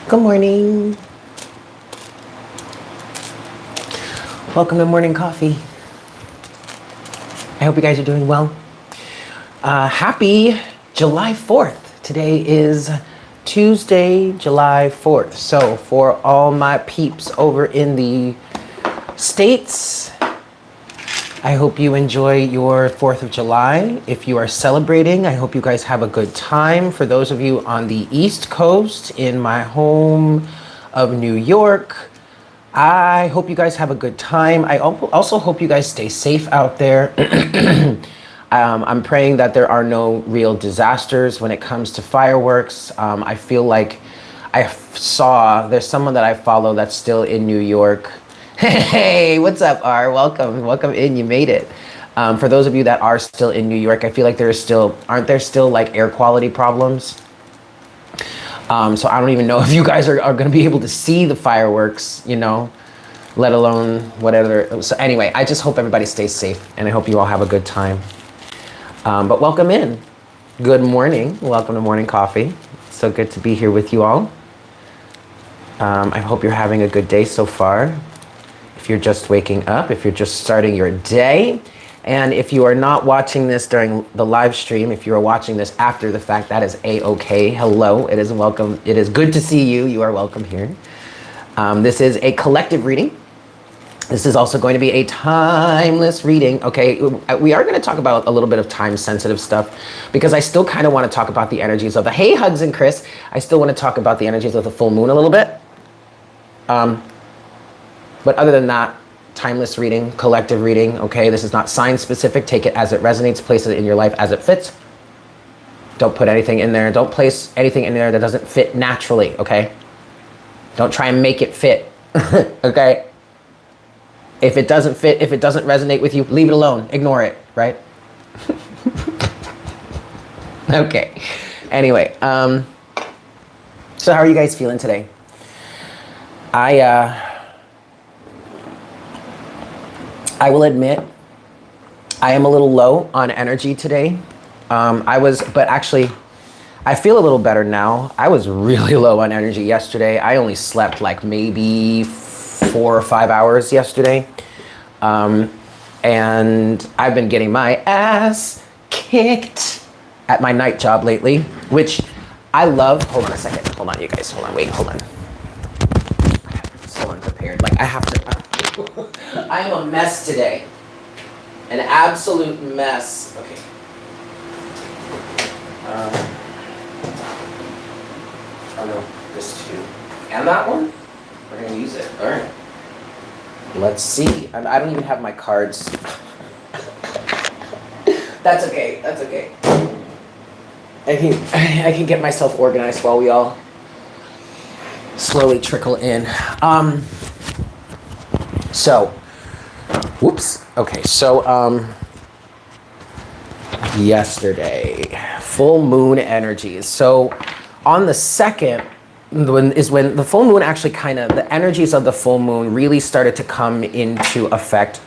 Good morning. Welcome to Morning Coffee. I hope you guys are doing well. Happy July 4th. Today is Tuesday, July 4th. So for all my peeps over in the States, I hope you enjoy your 4th of July. If you are celebrating, I hope you guys have a good time. For those of you on the East Coast, in my home of New York, I hope you guys have a good time. I also hope you guys stay safe out there. I'm praying that there are no real disasters when it comes to fireworks. I feel like there's someone that I follow that's still in New York. Hey, what's up, R? Welcome in. You made it. For those of you that are still in New York, I feel like aren't there still like air quality problems? So I don't even know if you guys are going to be able to see the fireworks, let alone whatever. So anyway, I just hope everybody stays safe and I hope you all have a good time. But welcome in. Good morning. Welcome to Morning Coffee. So good to be here with you all. I hope you're having a good day so far. If you're just waking up, if you're just starting your day, and if you are not watching this during the live stream, if you are watching this after the fact, that is A-okay. Hello, it is welcome. It is good to see you. You are welcome here. This is a collective reading. This is also going to be a timeless reading. Okay, we are going to talk about a little bit of time-sensitive stuff because I still kind of want to talk about the energies of hey, Hugs and Chris. I still want to talk about the energies of the full moon a little bit. But other than that, timeless reading, collective reading, okay? This is not sign specific. Take it as it resonates, place it in your life as it fits. Don't put anything in there. Don't place anything in there that doesn't fit naturally, okay? Don't try and make it fit, okay? If it doesn't fit, if it doesn't resonate with you, leave it alone. Ignore it, right? Okay. Anyway, so how are you guys feeling today? I will admit, I am a little low on energy today. But actually, I feel a little better now. I was really low on energy yesterday. I only slept like maybe 4 or 5 hours yesterday. And I've been getting my ass kicked at my night job lately, which I love. Hold on a second. Hold on, you guys. Hold on. Wait, hold on. I'm so unprepared. Like I have to. I am a mess today. An absolute mess. Okay. Oh no, this too. And that one? We're gonna use it. All right. Let's see. I don't even have my cards. That's okay. That's okay. I can get myself organized while we all slowly trickle in. Whoops. Okay, so yesterday, full moon energies. So on the 2nd is when the full moon actually the energies of the full moon really started to come into effect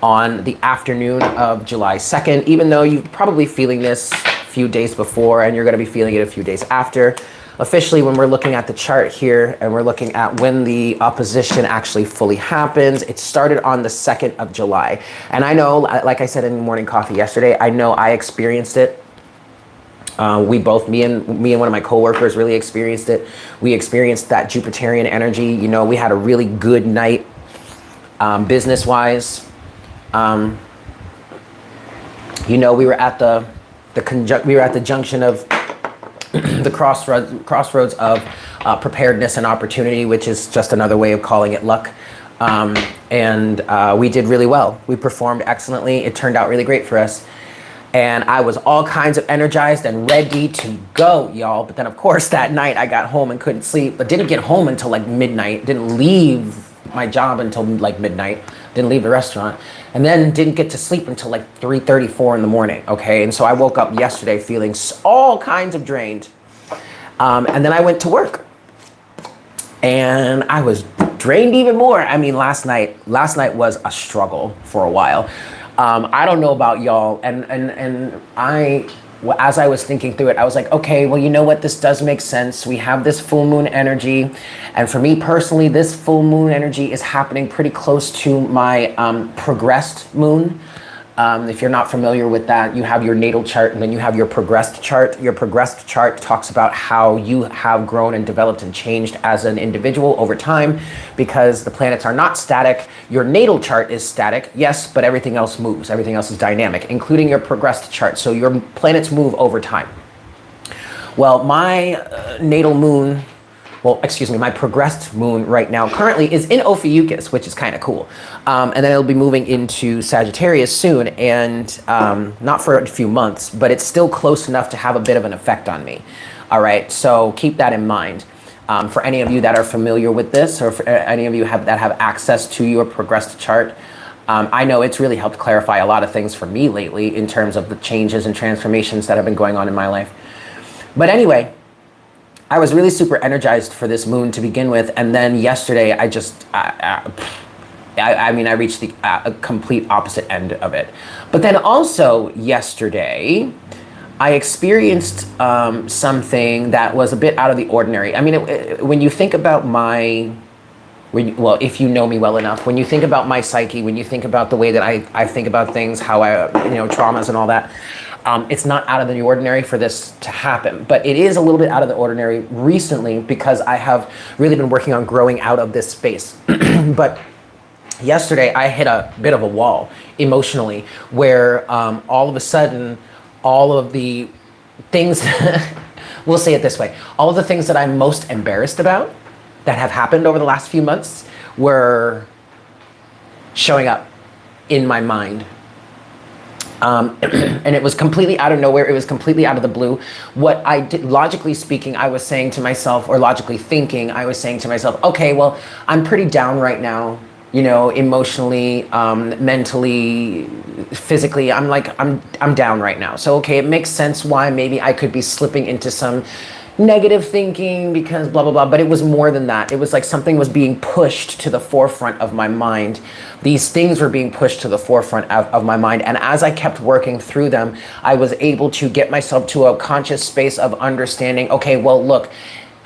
on the afternoon of July 2nd, even though you're probably feeling this a few days before and you're going to be feeling it a few days after. Officially, when we're looking at the chart here and we're looking at when the opposition actually fully happens, it started on the 2nd of July. And I know, like I said in Morning Coffee yesterday, I know I experienced it. Me and one of my coworkers really experienced it. We experienced that Jupiterian energy. We had a really good night, business-wise. We were at the junction of the crossroads of preparedness and opportunity, which is just another way of calling it luck. And we did really well. We performed excellently. It turned out really great for us. And I was all kinds of energized and ready to go, y'all. But then, of course, that night I got home and couldn't sleep, but didn't get home until like midnight. Didn't leave my job until like midnight. Didn't leave the restaurant. And then didn't get to sleep until like 3:34 in the morning, okay? And so I woke up yesterday feeling all kinds of drained. And then I went to work. And I was drained even more. I mean, last night was a struggle for a while. I don't know about y'all, and as I was thinking through it, I was like, okay, well, you know what? This does make sense. We have this full moon energy, and for me personally, this full moon energy is happening pretty close to my progressed moon. If you're not familiar with that, you have your natal chart and then you have your progressed chart. Your progressed chart talks about how you have grown and developed and changed as an individual over time, because the planets are not static. Your natal chart is static, yes, but everything else moves. Everything else is dynamic, including your progressed chart. So your planets move over time. Well, my natal moon, my progressed moon right now currently is in Ophiuchus, which is kind of cool. And then it'll be moving into Sagittarius soon, and not for a few months, but it's still close enough to have a bit of an effect on me. All right, so keep that in mind. For any of you that are familiar with this, or for any of you that have access to your progressed chart, I know it's really helped clarify a lot of things for me lately in terms of the changes and transformations that have been going on in my life. But anyway, I was really super energized for this moon to begin with, and then yesterday I reached the complete opposite end of it. But then also yesterday, I experienced something that was a bit out of the ordinary. I mean, when you think about if you know me well enough, when you think about my psyche, when you think about the way that I think about things, how traumas and all that, it's not out of the ordinary for this to happen, but it is a little bit out of the ordinary recently because I have really been working on growing out of this space. But yesterday I hit a bit of a wall emotionally where all of a sudden, all of the things, we'll say it this way, all of the things that I'm most embarrassed about that have happened over the last few months were showing up in my mind. And it was completely out of nowhere. It was completely out of the blue. What I did, logically speaking, I was saying to myself, or logically thinking, I was saying to myself, okay, well, I'm pretty down right now, emotionally, mentally, physically. I'm down right now. So, okay, it makes sense why maybe I could be slipping into some negative thinking because blah, blah, blah. But it was more than that. It was like something was being pushed to the forefront of my mind. These things were being pushed to the forefront of my mind. And as I kept working through them, I was able to get myself to a conscious space of understanding, okay, well, look,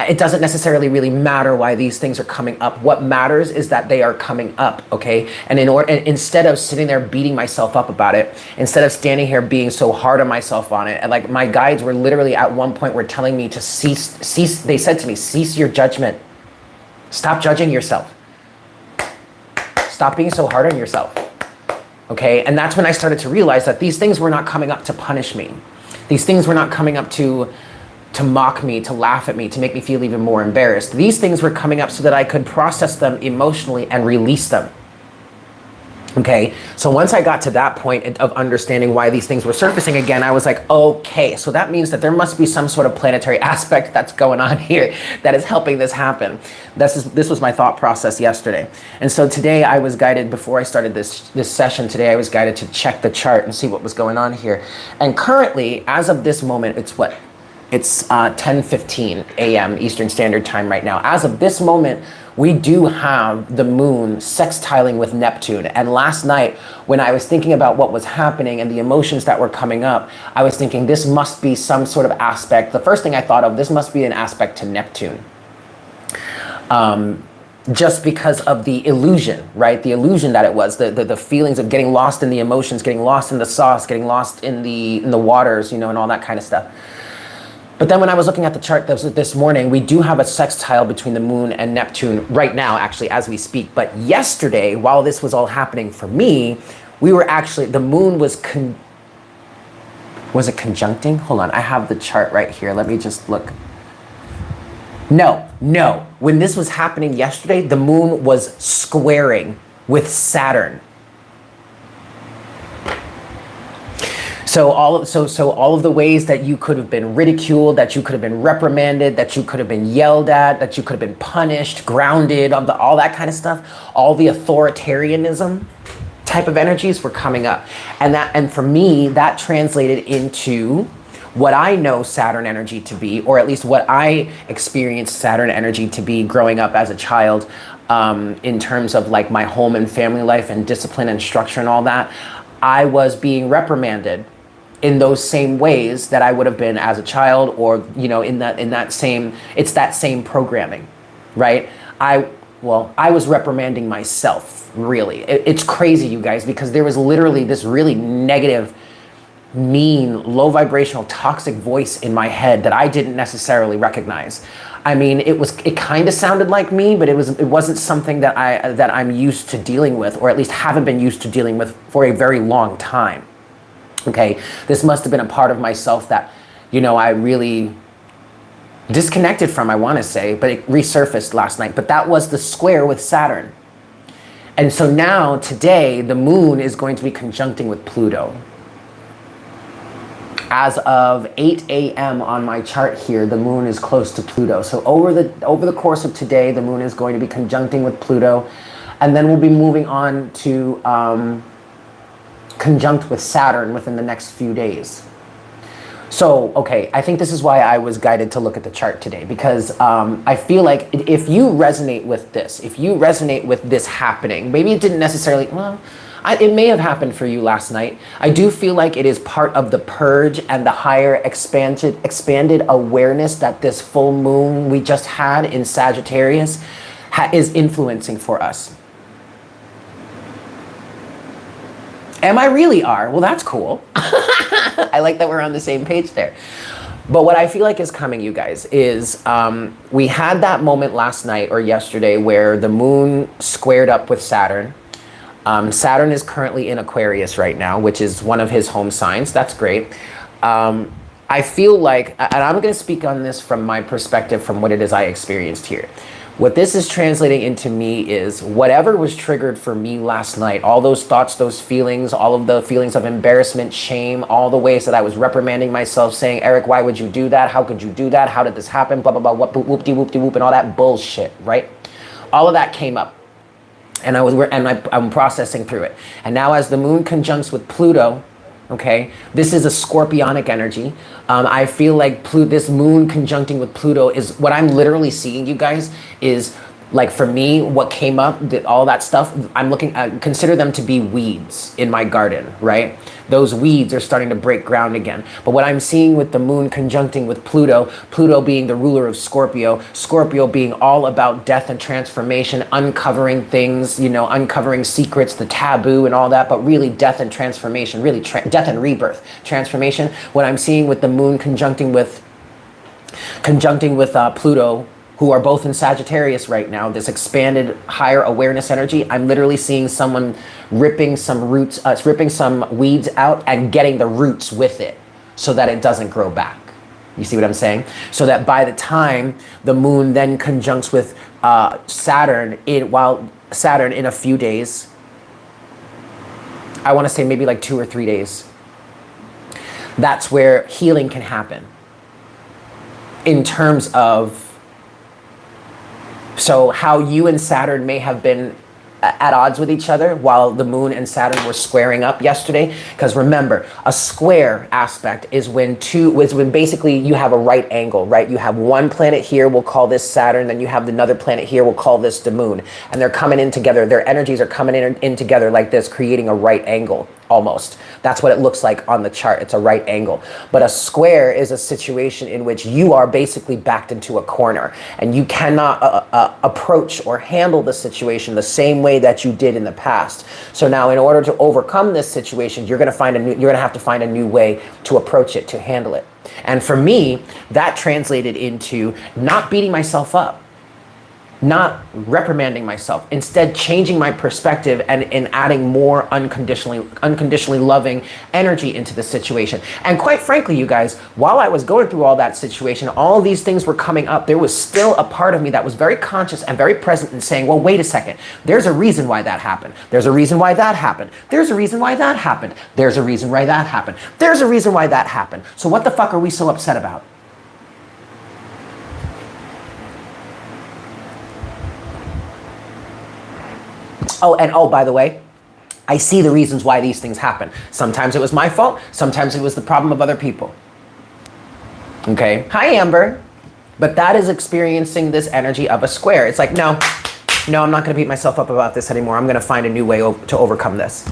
it doesn't necessarily really matter why these things are coming up. What matters is that they are coming up, okay? And instead of sitting there beating myself up about it, instead of standing here being so hard on myself on it, and like my guides were literally at one point were telling me to cease, they said to me, cease your judgment. Stop judging yourself. Stop being so hard on yourself, okay? And that's when I started to realize that these things were not coming up to punish me. These things were not coming up to mock me, to laugh at me, to make me feel even more embarrassed. These things were coming up so that I could process them emotionally and release them. Okay, so once I got to that point of understanding why these things were surfacing again, I was like, okay, so that means that there must be some sort of planetary aspect that's going on here that is helping this happen. This was my thought process yesterday. And so today I was guided, before I started this session today, I was guided to check the chart and see what was going on here. And currently, as of this moment, it's 10:15 a.m. Eastern Standard Time right now. As of this moment, we do have the moon sextiling with Neptune. And last night, when I was thinking about what was happening and the emotions that were coming up, I was thinking this must be some sort of aspect. The first thing I thought of, this must be an aspect to Neptune. Just because of the illusion, right? The illusion that it was, the feelings of getting lost in the emotions, getting lost in the sauce, getting lost in the waters, and all that kind of stuff. But then when I was looking at the chart this morning, we do have a sextile between the moon and Neptune right now, actually, as we speak. But yesterday, while this was all happening for me, we were actually, the moon was it conjuncting? Hold on, I have the chart right here. Let me just look. No. When this was happening yesterday, the moon was squaring with Saturn. So all of the ways that you could have been ridiculed, that you could have been reprimanded, that you could have been yelled at, that you could have been punished, grounded, all that kind of stuff, all the authoritarianism type of energies were coming up. And for me, that translated into what I know Saturn energy to be, or at least what I experienced Saturn energy to be growing up as a child, in terms of like my home and family life and discipline and structure and all that. I was being reprimanded in those same ways that I would have been as a child, or, you know, in that same, it's that same programming, right? I was reprimanding myself, really. It's crazy, you guys, because there was literally this really negative, mean, low vibrational, toxic voice in my head that I didn't necessarily recognize. I mean, it kind of sounded like me, but it wasn't something that I'm used to dealing with, or at least haven't been used to dealing with for a very long time. Okay, this must have been a part of myself that, you know, I really disconnected from, I want to say, but it resurfaced last night. But that was the square with Saturn. And so now, today, the moon is going to be conjuncting with Pluto. As of 8 a.m. on my chart here, the moon is close to Pluto. So over the course of today, the moon is going to be conjuncting with Pluto. And then we'll be moving on to conjunct with Saturn within the next few days. So, okay, I think this is why I was guided to look at the chart today, because I feel like if you resonate with this, if you resonate with this happening, maybe it didn't necessarily, well, it may have happened for you last night. I do feel like it is part of the purge and the higher expanded awareness that this full moon we just had in Sagittarius is influencing for us. Am I really are? Well, that's cool. I like that we're on the same page there. But what I feel like is coming, you guys, is we had that moment last night or yesterday where the moon squared up with Saturn. Saturn is currently in Aquarius right now, which is one of his home signs. That's great. I feel like, and I'm going to speak on this from my perspective, from what it is I experienced here. What this is translating into me is whatever was triggered for me last night, all those thoughts, those feelings, all of the feelings of embarrassment, shame, all the ways that I was reprimanding myself, saying, Eric, why would you do that? How could you do that? How did this happen? Blah, blah, blah, whoop-de-whoop-de-whoop, and all that bullshit, right? All of that came up. And I'm processing through it. And now as the moon conjuncts with Pluto, okay, this is a scorpionic energy. I feel like this moon conjuncting with Pluto is what I'm literally seeing, you guys, is like, for me, what came up, all that stuff, I'm looking at, consider them to be weeds in my garden, right? Those weeds are starting to break ground again. But what I'm seeing with the moon conjuncting with Pluto, Pluto being the ruler of Scorpio, Scorpio being all about death and transformation, uncovering things, you know, uncovering secrets, the taboo and all that, but really death and transformation, really death and rebirth, transformation. What I'm seeing with the moon conjuncting with Pluto, who are both in Sagittarius right now, this expanded higher awareness energy, I'm literally seeing someone ripping some weeds out and getting the roots with it so that it doesn't grow back. You see what I'm saying? So that by the time the moon then conjuncts with Saturn in a few days, I want to say maybe like 2 or 3 days, that's where healing can happen in terms of, so how you and Saturn may have been at odds with each other while the moon and Saturn were squaring up yesterday. Because remember, a square aspect is when basically you have a right angle, right? You have one planet here, we'll call this Saturn, then you have another planet here, we'll call this the moon. And they're coming in together, their energies are coming in together like this, creating a right angle, almost. That's what it looks like on the chart, it's a right angle. But a square is a situation in which you are basically backed into a corner and you cannot approach or handle the situation the same way that you did in the past. So now in order to overcome this situation, you're going to have to find a new way to approach it, to handle it. And for me, that translated into not beating myself up, not reprimanding myself, instead changing my perspective and adding more unconditionally loving energy into the situation. And quite frankly, you guys, while I was going through all that situation, all these things were coming up, there was still a part of me that was very conscious and very present in saying, well, wait a second, there's a reason why that happened. There's a reason why that happened. There's a reason why that happened. There's a reason why that happened. There's a reason why that happened. So what the fuck are we so upset about? Oh, by the way, I see the reasons why these things happen. Sometimes it was my fault. Sometimes it was the problem of other people. Okay. Hi, Amber. But that is experiencing this energy of a square. It's like, no, I'm not going to beat myself up about this anymore. I'm going to find a new way to overcome this.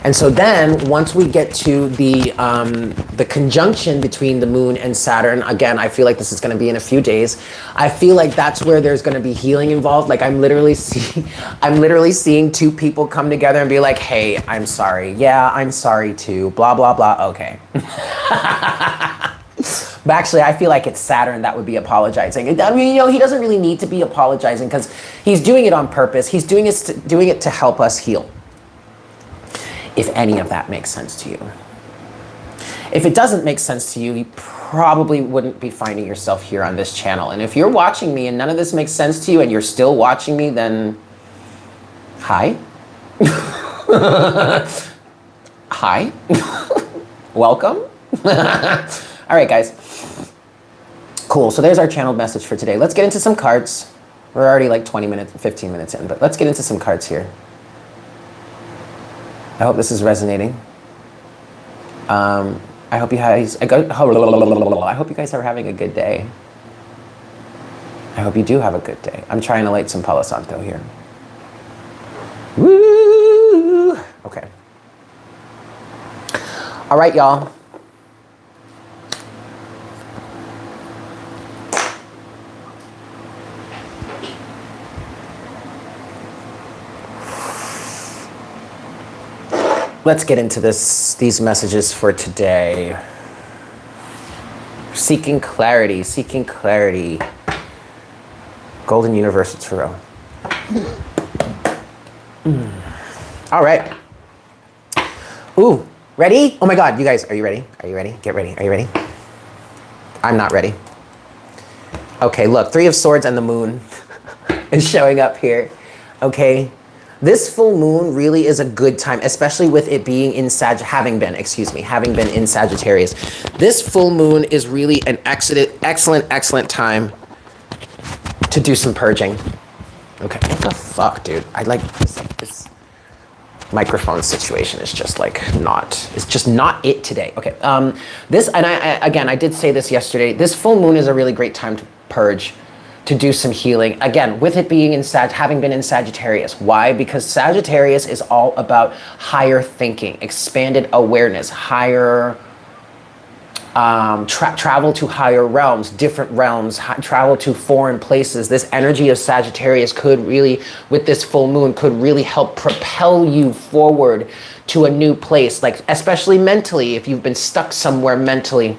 And so then once we get to the conjunction between the moon and Saturn, again, I feel like this is going to be in a few days. I feel like that's where there's going to be healing involved. Like I'm literally seeing two people come together and be like, hey, I'm sorry. Yeah, I'm sorry too. Blah, blah, blah. Okay. But actually, I feel like it's Saturn that would be apologizing. I mean, you know, he doesn't really need to be apologizing because he's doing it on purpose. He's doing it to help us heal. If any of that makes sense to you. If it doesn't make sense to you, you probably wouldn't be finding yourself here on this channel. And if you're watching me and none of this makes sense to you and you're still watching me, then hi. Hi. Welcome. All right, guys. Cool. So there's our channeled message for today. Let's get into some cards. We're already like 20 minutes, 15 minutes in, but let's get into some cards here. I hope this is resonating. I hope you guys. I hope you guys are having a good day. I hope you do have a good day. I'm trying to light some Palo Santo here. Woo! Okay. All right, y'all. Let's get into these messages for today. Seeking clarity, seeking clarity. Golden Universal Tarot. All right. Ooh, ready? Oh my God, you guys, are you ready? Are you ready? Get ready. Are you ready? I'm not ready. Okay, look, Three of Swords and the Moon is showing up here. Okay. This full moon really is a good time, especially with it being in having been in Sagittarius. This full moon is really an excellent time to do some purging. Okay, what the fuck, dude? I like this microphone situation is just like it's just not it today. Okay, this, and I did say this yesterday, this full moon is a really great time to purge, to do some healing. Again, with it being in having been in Sagittarius. Why? Because Sagittarius is all about higher thinking, expanded awareness, higher, travel to higher realms, different realms, travel to foreign places. This energy of Sagittarius could really, with this full moon, could really help propel you forward to a new place, like especially mentally, if you've been stuck somewhere mentally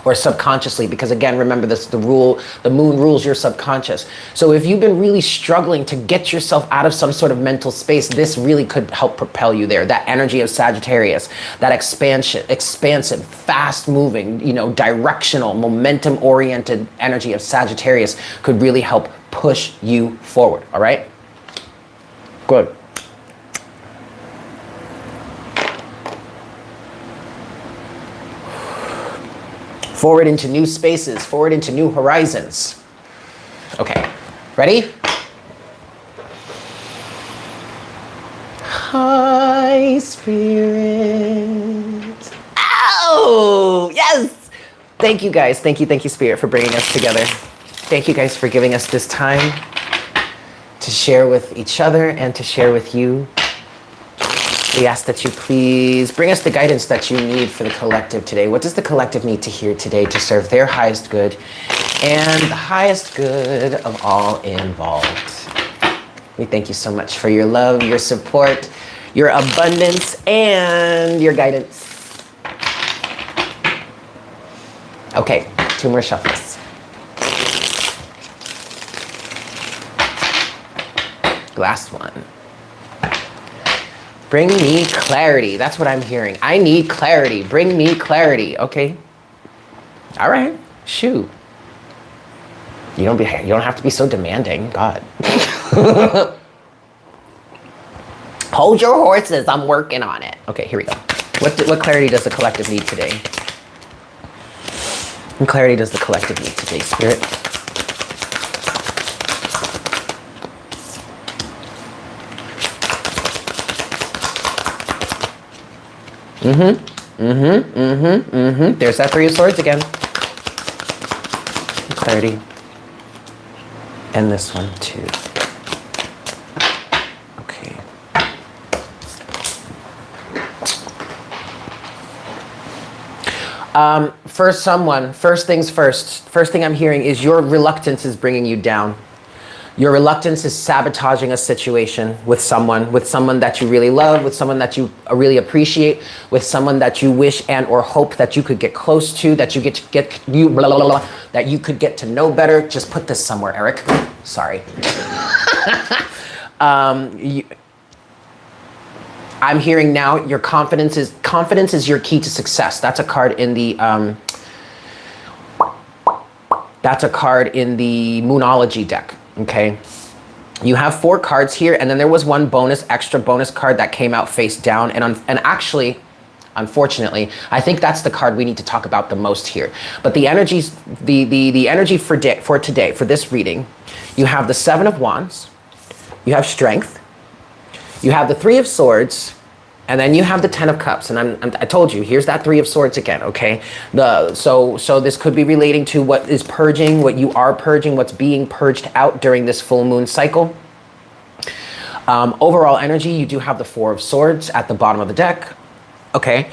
or subconsciously, because again, remember this, the moon rules your subconscious. So if you've been really struggling to get yourself out of some sort of mental space, this really could help propel you there. That energy of Sagittarius, that expansive, fast moving, directional, momentum oriented energy of Sagittarius could really help push you forward. All right? Good. Forward into new spaces, forward into new horizons. Okay, ready? Hi, Spirit. Oh, yes! Thank you, guys. Thank you, Spirit, for bringing us together. Thank you, guys, for giving us this time to share with each other and to share with you. We ask that you please bring us the guidance that you need for the collective today. What does the collective need to hear today to serve their highest good and the highest good of all involved? We thank you so much for your love, your support, your abundance, and your guidance. Okay, 2 more shuffles. Last one. Bring me clarity. That's what I'm hearing. I need clarity. Bring me clarity. Okay. All right. Shoot. You don't have to be so demanding. God. Hold your horses. I'm working on it. Okay, here we go. What clarity does the collective need today? What clarity does the collective need today, Spirit? There's that 3 of Swords again. Clarity. And this one too. Okay. First things first. First thing I'm hearing is your reluctance is bringing you down. Your reluctance is sabotaging a situation with someone that you really love, with someone that you really appreciate, with someone that you wish and or hope that you could get close to, that you that you could get to know better. Just put this somewhere, Eric. Sorry. I'm hearing now your confidence is your key to success. That's a card in the Moonology deck. Okay, you have 4 cards here, and then there was one extra bonus card that came out face down, and actually, unfortunately, I think that's the card we need to talk about the most here. But the energies, the energy for today, for this reading, you have the 7 of Wands, you have Strength, you have the 3 of Swords, and then you have the 10 of Cups. And I told you, here's that 3 of Swords again, okay? So this could be relating to what is purging, what you are purging, what's being purged out during this full moon cycle. Overall energy, you do have the 4 of Swords at the bottom of the deck, okay?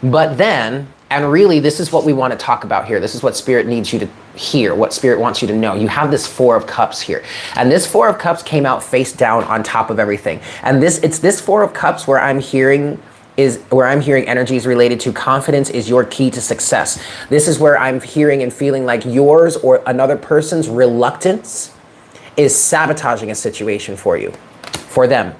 But then, and really this is what we want to talk about here. This is what Spirit needs you to hear, what Spirit wants you to know. You have this 4 of Cups here. And this 4 of Cups came out face down on top of everything. And it's this 4 of Cups where I'm hearing energies related to confidence is your key to success. This is where I'm hearing and feeling like yours or another person's reluctance is sabotaging a situation for you, for them.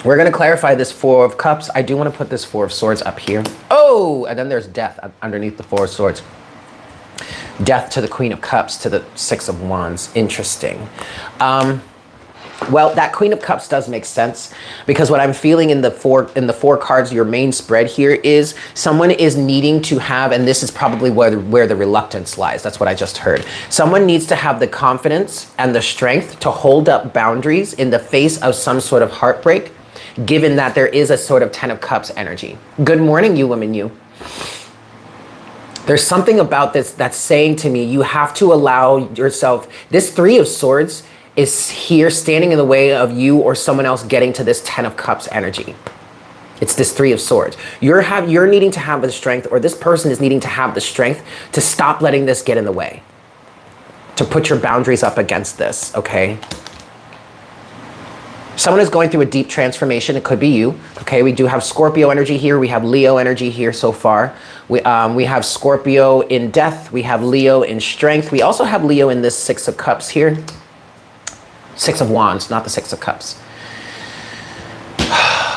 We're going to clarify this 4 of Cups. I do want to put this 4 of Swords up here. Oh, and then there's Death underneath the 4 of Swords. Death to the Queen of Cups to the 6 of Wands. Interesting. Well, that Queen of Cups does make sense, because what I'm feeling in the four cards, your main spread here, is someone is needing to have, and this is probably where the reluctance lies. That's what I just heard. Someone needs to have the confidence and the strength to hold up boundaries in the face of some sort of heartbreak, given that there is a sort of 10 of Cups energy. Good morning, you women, you. There's something about this that's saying to me, you have to allow yourself, this 3 of Swords is here standing in the way of you or someone else getting to this 10 of Cups energy. It's this 3 of Swords. You're needing to have the strength, or this person is needing to have the strength to stop letting this get in the way, to put your boundaries up against this, okay? Someone is going through a deep transformation. It could be you, okay? We do have Scorpio energy here. We have Leo energy here so far. We have Scorpio in Death. We have Leo in Strength. We also have Leo in this 6 of Cups here. 6 of Wands, not the 6 of Cups.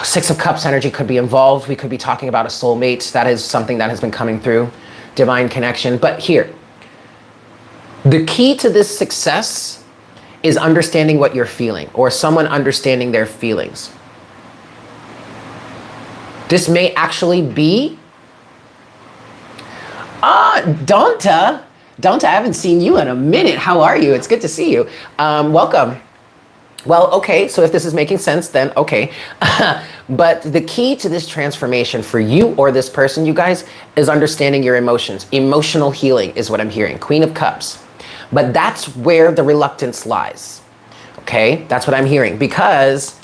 6 of Cups energy could be involved. We could be talking about a soulmate. That is something that has been coming through. Divine connection. But here, the key to this success is understanding what you're feeling, or someone understanding their feelings. This may actually be... Donta, I haven't seen you in a minute. How are you? It's good to see you. Welcome. Well, okay, so if this is making sense, then okay. But the key to this transformation for you or this person, you guys, is understanding your emotions. Emotional healing is what I'm hearing. Queen of Cups. But that's where the reluctance lies, okay? That's what I'm hearing, because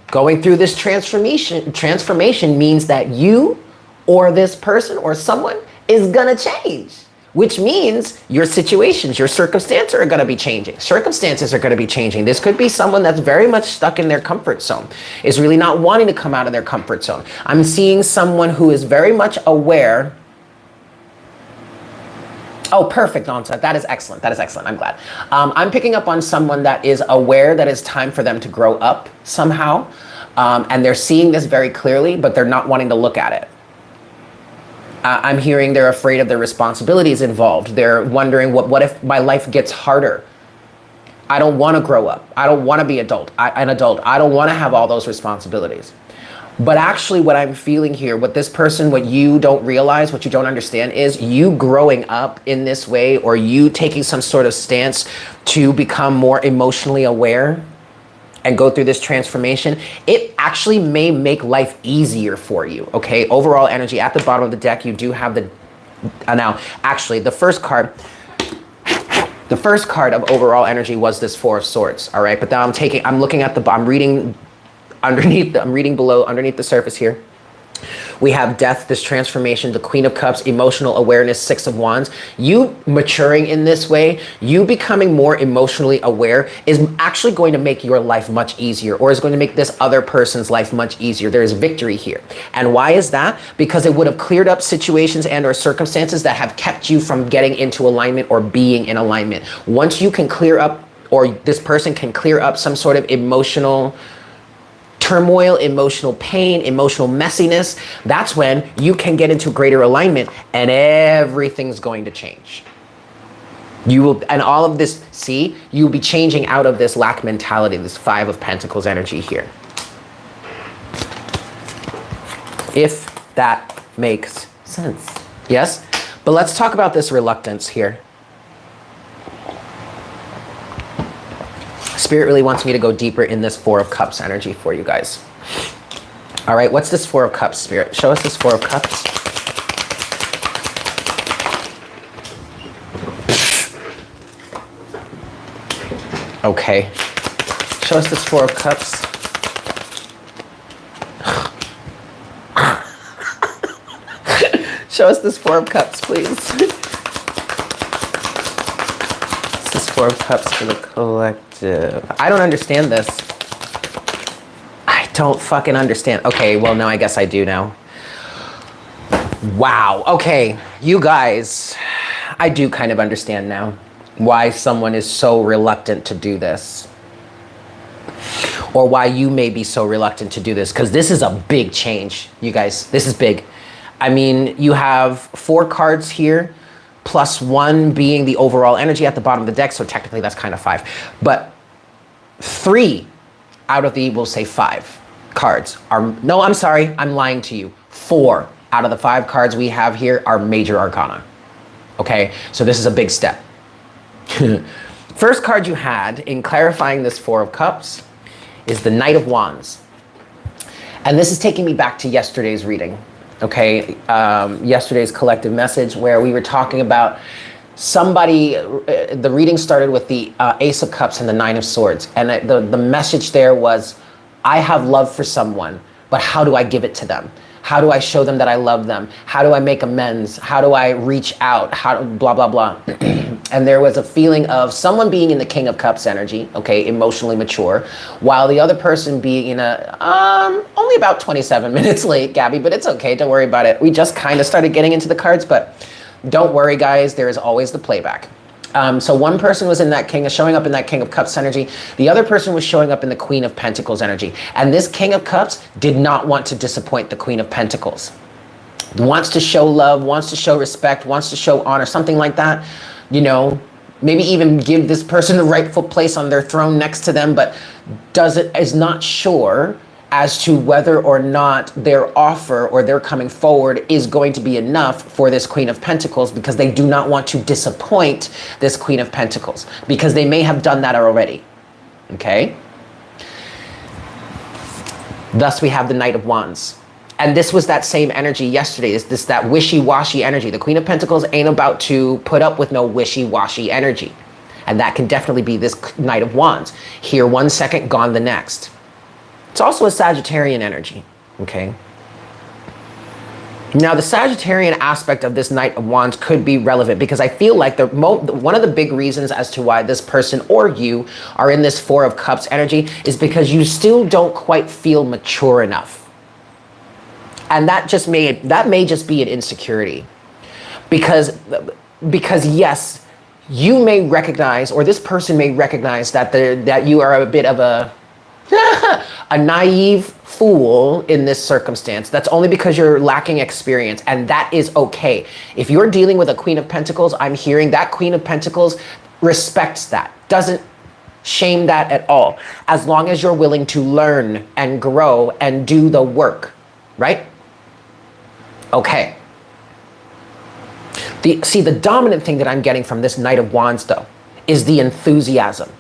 going through this transformation means that you or this person or someone is gonna change, which means your situations, your circumstances are gonna be changing. Circumstances are gonna be changing. This could be someone that's very much stuck in their comfort zone, is really not wanting to come out of their comfort zone. I'm seeing someone who is very much aware. Oh, perfect, Donta. That is excellent. That is excellent. I'm glad. I'm picking up on someone that is aware that it's time for them to grow up somehow. And they're seeing this very clearly, but they're not wanting to look at it. I'm hearing they're afraid of their responsibilities involved. They're wondering, what if my life gets harder? I don't want to grow up. I don't want to be an adult. I don't want to have all those responsibilities. But actually what I'm feeling here, what this person, what you don't realize, what you don't understand, is you growing up in this way, or you taking some sort of stance to become more emotionally aware and go through this transformation. It actually may make life easier for you, okay? Overall energy at the bottom of the deck, you do have the, now actually the first card of overall energy was this 4 of Swords, all right? But now I'm reading underneath, I'm reading below, underneath the surface here. We have death, this transformation, the Queen of Cups, emotional awareness, Six of Wands. You maturing in this way, you becoming more emotionally aware is actually going to make your life much easier, or is going to make this other person's life much easier. There is victory here. And why is that? Because it would have cleared up situations and or circumstances that have kept you from getting into alignment or being in alignment. Once you can clear up, or this person can clear up some sort of emotional turmoil, emotional pain, emotional messiness, that's when you can get into greater alignment and everything's going to change. You will, and all of this, see, you'll be changing out of this lack mentality, this Five of Pentacles energy here. If that makes sense. Yes? But let's talk about this reluctance here. Spirit really wants me to go deeper in this Four of Cups energy for you guys. All right, what's this Four of Cups, Spirit? Show us this Four of Cups. Okay. Show us this Four of Cups. Show us this Four of Cups, please. This Four of Cups for the collective. I don't understand this. I don't fucking understand. Okay, well, now I guess I do now. Wow. Okay, you guys, I do kind of understand now why someone is so reluctant to do this. Or why you may be so reluctant to do this, because this is a big change, you guys. This is big. I mean, you have 4 cards here, plus 1 being the overall energy at the bottom of the deck, so technically that's kind of 5. But 3 out of the, we'll say 5 cards are, no, I'm sorry, I'm lying to you. 4 out of the 5 cards we have here are major arcana. Okay, so this is a big step. First card you had in clarifying this Four of Cups is the Knight of Wands. And this is taking me back to yesterday's reading. Okay, yesterday's collective message where we were talking about somebody, the reading started with the Ace of Cups and the Nine of Swords. And the message there was, I have love for someone, but how do I give it to them? How do I show them that I love them? How do I make amends? How do I reach out? How blah, blah, blah. And there was a feeling of someone being in the King of Cups energy, okay, emotionally mature, while the other person being in a, only about 27 minutes late, Gabby, but it's okay, don't worry about it. We just kind of started getting into the cards, but don't worry, guys, there is always the playback. So one person was in that showing up in that King of Cups energy. The other person was showing up in the Queen of Pentacles energy. And this King of Cups did not want to disappoint the Queen of Pentacles. Wants to show love, wants to show respect, wants to show honor, something like that. You know, maybe even give this person a rightful place on their throne next to them, but is not sure as to whether or not their offer or their coming forward is going to be enough for this Queen of Pentacles, because they do not want to disappoint this Queen of Pentacles, because they may have done that already, okay? Thus we have the Knight of Wands. And this was that same energy yesterday, that wishy-washy energy. The Queen of Pentacles ain't about to put up with no wishy-washy energy. And that can definitely be this Knight of Wands. Here 1 second, gone the next. It's also a Sagittarian energy, okay? Now, the Sagittarian aspect of this Knight of Wands could be relevant, because I feel like one of the big reasons as to why this person or you are in this Four of Cups energy is because you still don't quite feel mature enough. And that may just be an insecurity. Because yes, you may recognize, or this person may recognize that you are a bit of a naive fool in this circumstance. That's only because you're lacking experience, and that is okay. If you're dealing with a Queen of Pentacles, I'm hearing that Queen of Pentacles respects that, doesn't shame that at all, as long as you're willing to learn and grow and do the work, right? Okay. The dominant thing that I'm getting from this Knight of Wands, though, is the enthusiasm.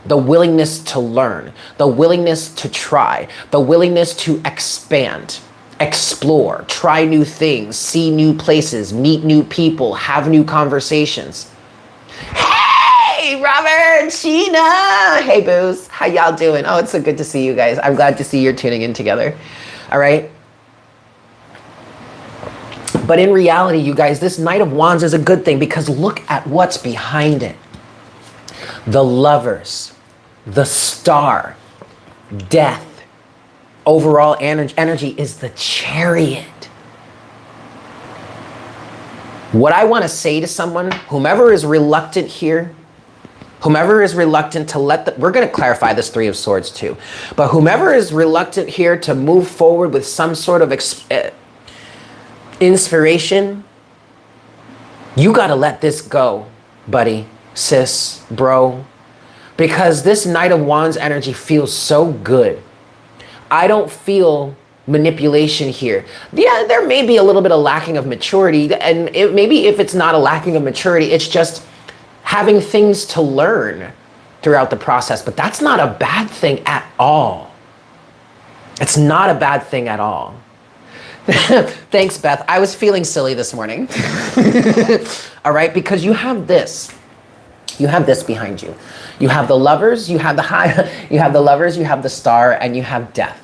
The willingness to learn, the willingness to try, the willingness to expand, explore, try new things, see new places, meet new people, have new conversations. Hey! Hey, Robert, Sheena. Hey, Booze. How y'all doing? Oh, it's so good to see you guys. I'm glad to see you're tuning in together. All right. But in reality, you guys, this Knight of Wands is a good thing because look at what's behind it. The Lovers, the Star, Death. Overall energy is the Chariot. What I want to say to someone, whomever is reluctant here, whomever is reluctant to we're going to clarify this Three of Swords too, but whomever is reluctant here to move forward with some sort of inspiration, you got to let this go, buddy, sis, bro, because this Knight of Wands energy feels so good. I don't feel manipulation here. Yeah, there may be a little bit of lacking of maturity, and maybe if it's not a lacking of maturity, it's just having things to learn throughout the process, but that's not a bad thing at all. It's not a bad thing at all. Thanks, Beth. I was feeling silly this morning. All right, because you have this. You have this behind you. You have the Lovers, you have you have the Lovers, you have the Star, and you have Death.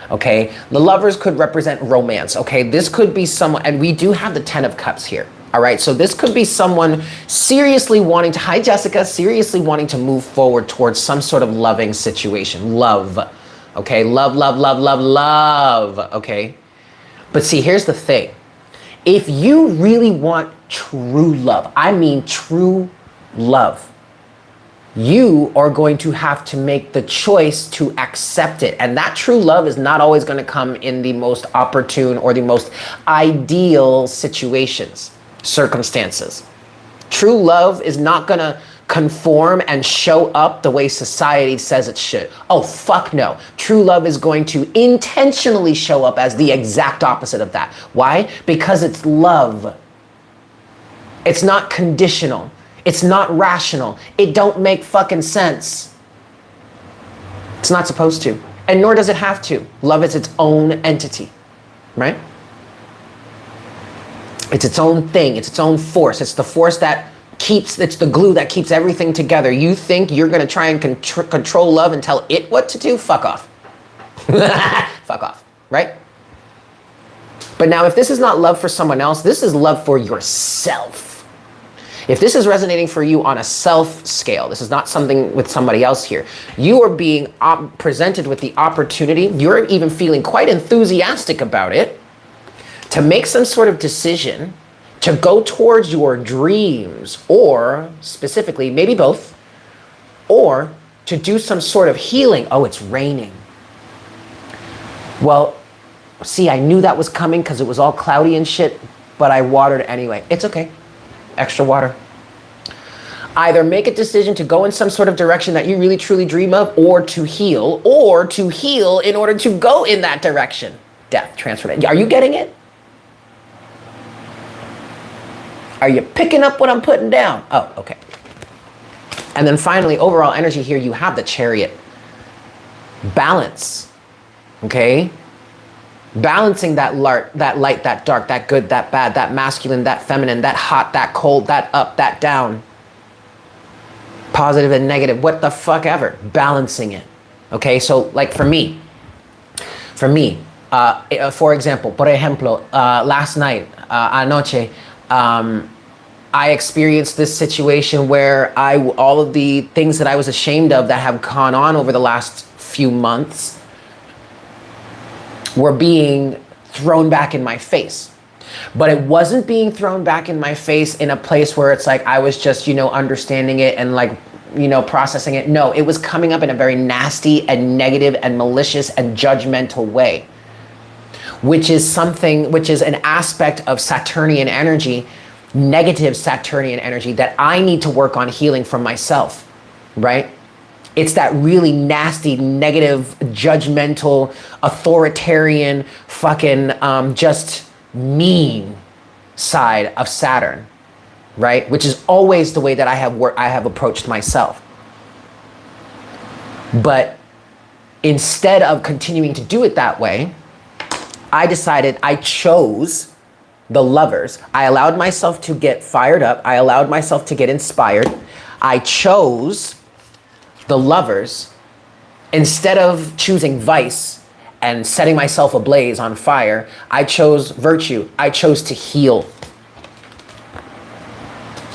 Okay, the Lovers could represent romance. Okay, this could be someone, and we do have the Ten of Cups here. All right, so this could be someone seriously wanting to, hi Jessica, seriously wanting to move forward towards some sort of loving situation. Love. Okay, love, love, love, love, love. Okay, but see, here's the thing. If you really want true love, I mean true love, you are going to have to make the choice to accept it. And that true love is not always going to come in the most opportune or the most ideal circumstances. True love is not going to conform and show up the way society says it should. Oh, fuck no. True love is going to intentionally show up as the exact opposite of that. Why? Because it's love. It's not conditional. It's not rational. It don't make fucking sense. It's not supposed to. And nor does it have to. Love is its own entity, right? It's its own thing. It's its own force. It's the force that it's the glue that keeps everything together. You think you're going to try and control love and tell it what to do? Fuck off. Fuck off, right? But now if this is not love for someone else, this is love for yourself. If this is resonating for you on a self scale, this is not something with somebody else here. You are being presented with the opportunity, you're even feeling quite enthusiastic about it, to make some sort of decision to go towards your dreams, or specifically, maybe both, or to do some sort of healing. Oh, it's raining. Well, see, I knew that was coming because it was all cloudy and shit, but I watered anyway. It's okay. Extra water. Either make a decision to go in some sort of direction that you really truly dream of, or to heal in order to go in that direction. Death, transformation. Are you getting it? Are you picking up what I'm putting down? Oh, okay. And then finally, overall energy here, you have the Chariot. Balance, okay? Balancing that light, that dark, that good, that bad, that masculine, that feminine, that hot, that cold, that up, that down. Positive and negative, what the fuck ever. Balancing it, okay? So like for me, for example, por ejemplo, last night, anoche, I experienced this situation where all of the things that I was ashamed of that have gone on over the last few months were being thrown back in my face. But it wasn't being thrown back in my face in a place where it's like I was just, understanding it and like, processing it. No, it was coming up in a very nasty and negative and malicious and judgmental way, which is an aspect of Saturnian energy, negative Saturnian energy, that I need to work on healing from myself, right? It's that really nasty, negative, judgmental, authoritarian, fucking just mean side of Saturn, right? Which is always the way that I have approached myself. But instead of continuing to do it that way, I chose the Lovers. I allowed myself to get fired up. I allowed myself to get inspired. I chose the lovers instead of choosing vice and setting myself ablaze on fire. I chose virtue. I chose to heal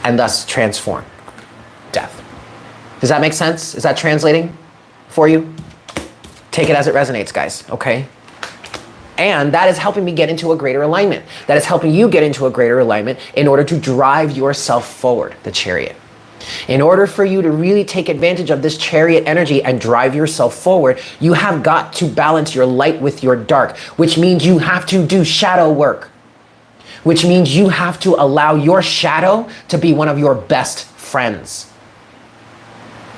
and thus transform death. Does that make sense? Is that translating for you? Take it as it resonates, guys, okay? And that is helping me get into a greater alignment. That is helping you get into a greater alignment in order to drive yourself forward, the chariot. In order for you to really take advantage of this chariot energy and drive yourself forward, you have got to balance your light with your dark, which means you have to do shadow work, which means you have to allow your shadow to be one of your best friends.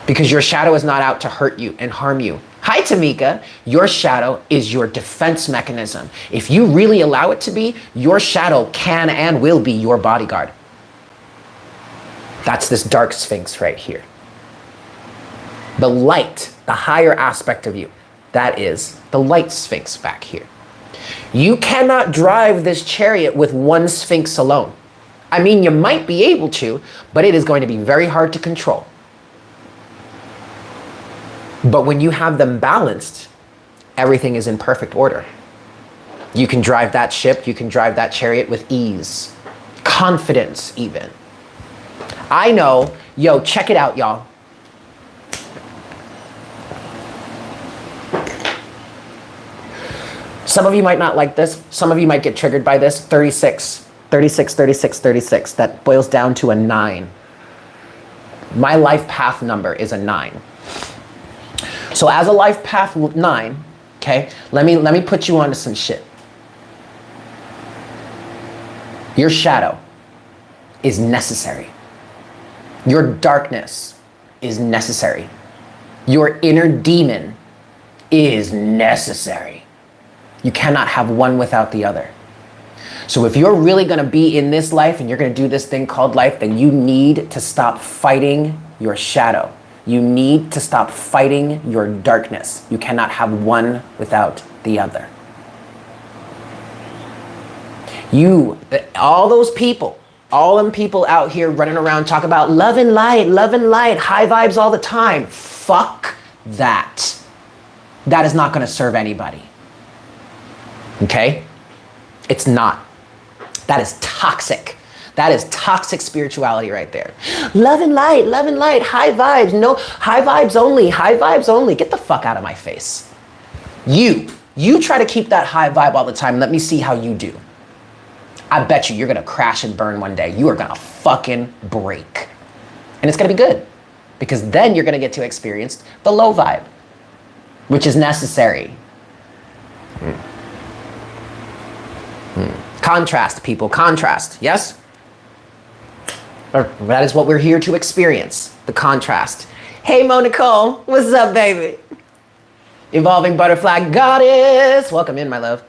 Because your shadow is not out to hurt you and harm you. Hi, Tamika. Your shadow is your defense mechanism. If you really allow it to be, your shadow can and will be your bodyguard. That's this dark sphinx right here. The light, the higher aspect of you, that is the light sphinx back here. You cannot drive this chariot with one sphinx alone. I mean, you might be able to, but it is going to be very hard to control. But when you have them balanced, everything is in perfect order. You can drive that ship, you can drive that chariot with ease, confidence even. I know, yo, check it out, y'all. Some of you might not like this. Some of you might get triggered by this. 36, 36, 36, 36. That boils down to a 9. My life path number is a 9. So as a life path 9, okay, let me put you onto some shit. Your shadow is necessary. Your darkness is necessary. Your inner demon is necessary. You cannot have one without the other. So if you're really gonna be in this life and you're gonna do this thing called life, then you need to stop fighting your shadow. You need to stop fighting your darkness. You cannot have one without the other. All those people, all them people out here running around talking about love and light, high vibes all the time. Fuck that. That is not gonna serve anybody. Okay? It's not. That is toxic. That is toxic spirituality right there. Love and light, high vibes. No, high vibes only, high vibes only. Get the fuck out of my face. You try to keep that high vibe all the time. Let me see how you do. I bet you're gonna crash and burn one day. You are gonna fucking break. And it's gonna be good. Because then you're gonna get to experience the low vibe, which is necessary. Contrast, people, contrast, yes? That is what we're here to experience, the contrast. Hey, Mo Nicole, what's up, baby? Evolving Butterfly Goddess. Welcome in, my love.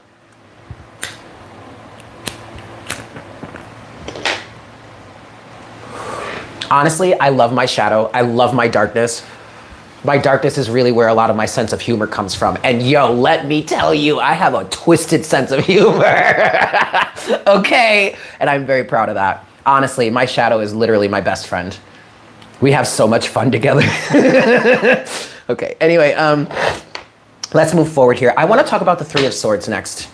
Honestly, I love my shadow. I love my darkness. My darkness is really where a lot of my sense of humor comes from. And yo, let me tell you, I have a twisted sense of humor. Okay? And I'm very proud of that. Honestly, my shadow is literally my best friend. We have so much fun together. Okay, anyway, let's move forward here. I want to talk about the Three of Swords next.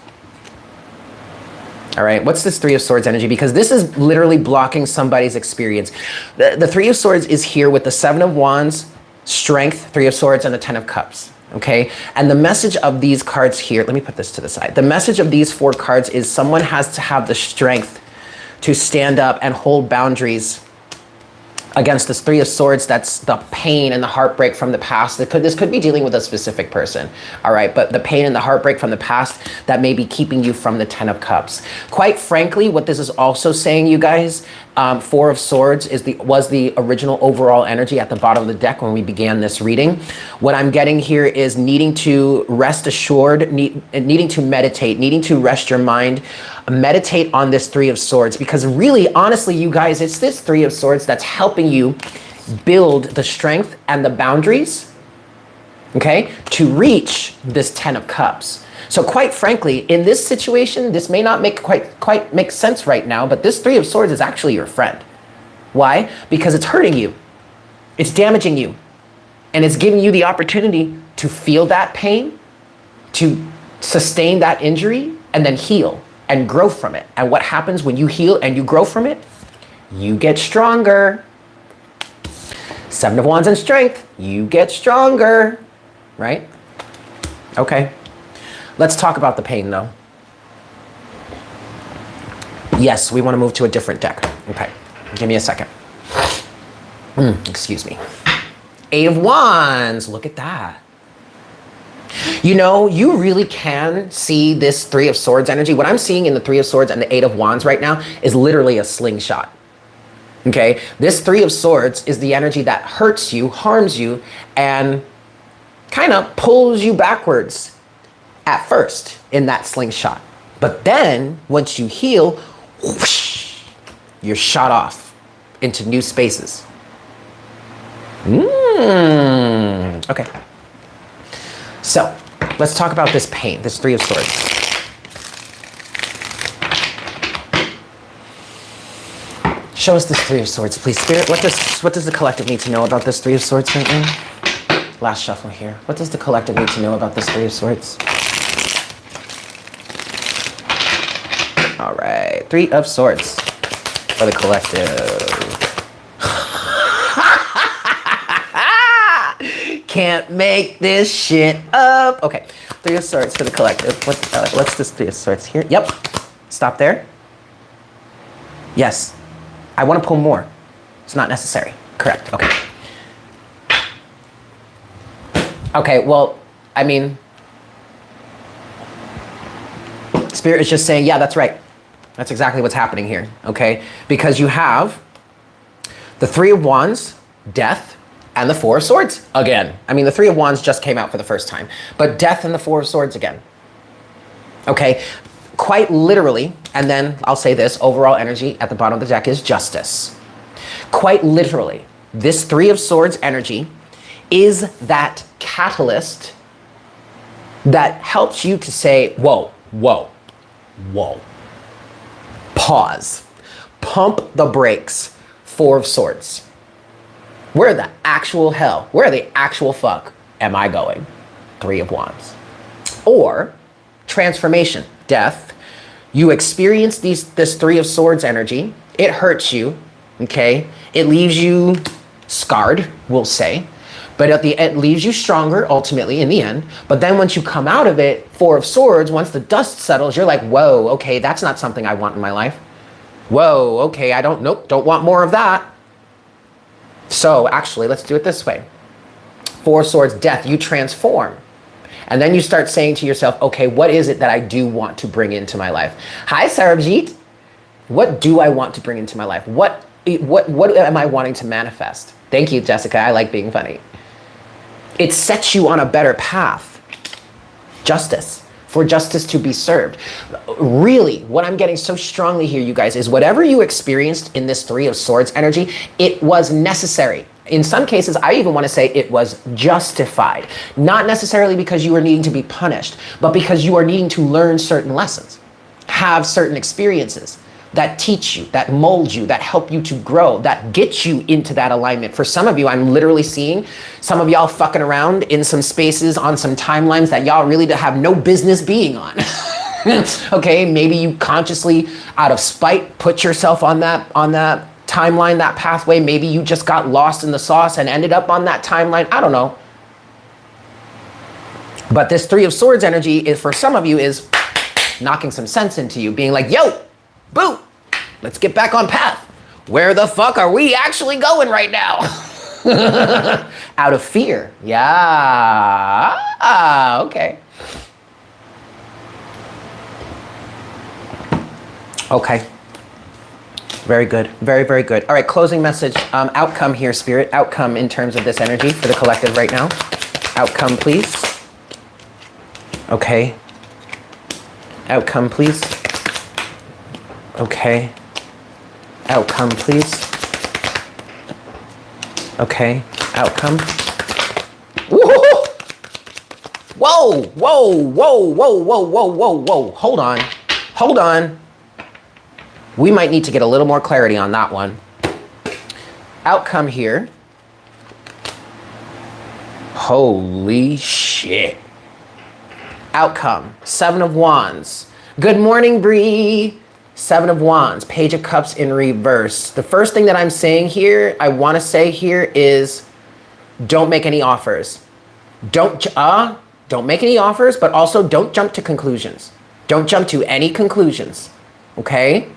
All right, what's this Three of Swords energy? Because this is literally blocking somebody's experience. The Three of Swords is here with the Seven of Wands, Strength, Three of Swords, and the Ten of Cups. Okay, and the message of these cards here, let me put this to the side. The message of these 4 cards is someone has to have the strength to stand up and hold boundaries against this Three of Swords. That's the pain and the heartbreak from the past. This could be dealing with a specific person, all right? But the pain and the heartbreak from the past that may be keeping you from the Ten of Cups. Quite frankly, what this is also saying, you guys, 4 of Swords was the original overall energy at the bottom of the deck when we began this reading. What I'm getting here is needing to rest assured, needing to meditate, needing to rest your mind, meditate on this Three of Swords, because really, honestly, you guys, it's this Three of Swords that's helping you build the strength and the boundaries, okay, to reach this Ten of Cups. So quite frankly, in this situation, this may not quite make sense right now, but this Three of Swords is actually your friend. Why? Because it's hurting you. It's damaging you. And it's giving you the opportunity to feel that pain, to sustain that injury, and then heal and grow from it. And what happens when you heal and you grow from it? You get stronger. Seven of Wands and strength, you get stronger, right? Okay, let's talk about the pain though. Yes, we want to move to a different deck. Okay, give me a second. Excuse me. Eight of Wands, look at that. You know, you really can see this Three of Swords energy. What I'm seeing in the Three of Swords and the Eight of Wands right now is literally a slingshot. Okay, this Three of Swords is the energy that hurts you, harms you, and kind of pulls you backwards at first in that slingshot. But then once you heal, whoosh, you're shot off into new spaces. Okay. So let's talk about this pain, this Three of Swords. Show us this Three of Swords, please, Spirit. What does the collective need to know about this Three of Swords right now? Last shuffle here. What does the collective need to know about this Three of Swords? All right, Three of Swords for the collective. Can't make this shit up. Okay, Three of Swords for the collective. What's this Three of Swords here? Yep, stop there. Yes, I want to pull more. It's not necessary. Correct, okay. Okay, well, I mean, Spirit is just saying, yeah, that's right. That's exactly what's happening here, okay? Because you have the Three of Wands, death, and the Four of Swords again. I mean, the Three of Wands just came out for the first time, but death and the Four of Swords again. Okay, quite literally, and then I'll say this, overall energy at the bottom of the deck is justice. Quite literally, this Three of Swords energy is that catalyst that helps you to say, whoa, whoa, whoa. Pause. Pump the brakes. Four of Swords. Where the actual hell, where the actual fuck am I going? Three of Wands. Or transformation, death. You experience this Three of Swords energy. It hurts you, okay? It leaves you scarred, we'll say. But it leaves you stronger ultimately in the end. But then once you come out of it, Four of Swords, once the dust settles, you're like, whoa, okay, that's not something I want in my life. Whoa, okay, don't want more of that. So actually, let's do it this way. Four of Swords, death, you transform. And then you start saying to yourself, okay, what is it that I do want to bring into my life? Hi, Sarabjit. What do I want to bring into my life? What am I wanting to manifest? Thank you, Jessica. I like being funny. It sets you on a better path. Justice. For justice to be served. Really, what I'm getting so strongly here, you guys, is whatever you experienced in this Three of Swords energy, it was necessary. In some cases, I even want to say it was justified. Not necessarily because you were needing to be punished, but because you are needing to learn certain lessons, have certain experiences that teach you, that mold you, that help you to grow, that get you into that alignment. For some of you, I'm literally seeing some of y'all fucking around in some spaces on some timelines that y'all really have no business being on. Okay, maybe you consciously, out of spite, put yourself on that timeline, that pathway. Maybe you just got lost in the sauce and ended up on that timeline. I don't know. But this Three of Swords energy is, for some of you, is knocking some sense into you, being like, yo, boo, let's get back on path. Where the fuck are we actually going right now? Out of fear. Yeah. Okay. Okay. Very good. Very, very good. All right, closing message. Outcome here, Spirit. Outcome in terms of this energy for the collective right now. Outcome, please. Okay. Outcome, please. Okay. Outcome, please. Okay. Outcome. Whoa! Whoa! Whoa! Whoa! Whoa! Whoa! Whoa! Whoa! Whoa! Hold on. Hold on. We might need to get a little more clarity on that one. Outcome here Holy shit. Outcome, 7 of Wands. Good morning, Bree. 7 of Wands, Page of Cups in reverse. The first thing that I'm saying here, I want to say here is don't make any offers. Don't make any offers, but also don't jump to conclusions. Don't jump to any conclusions, okay?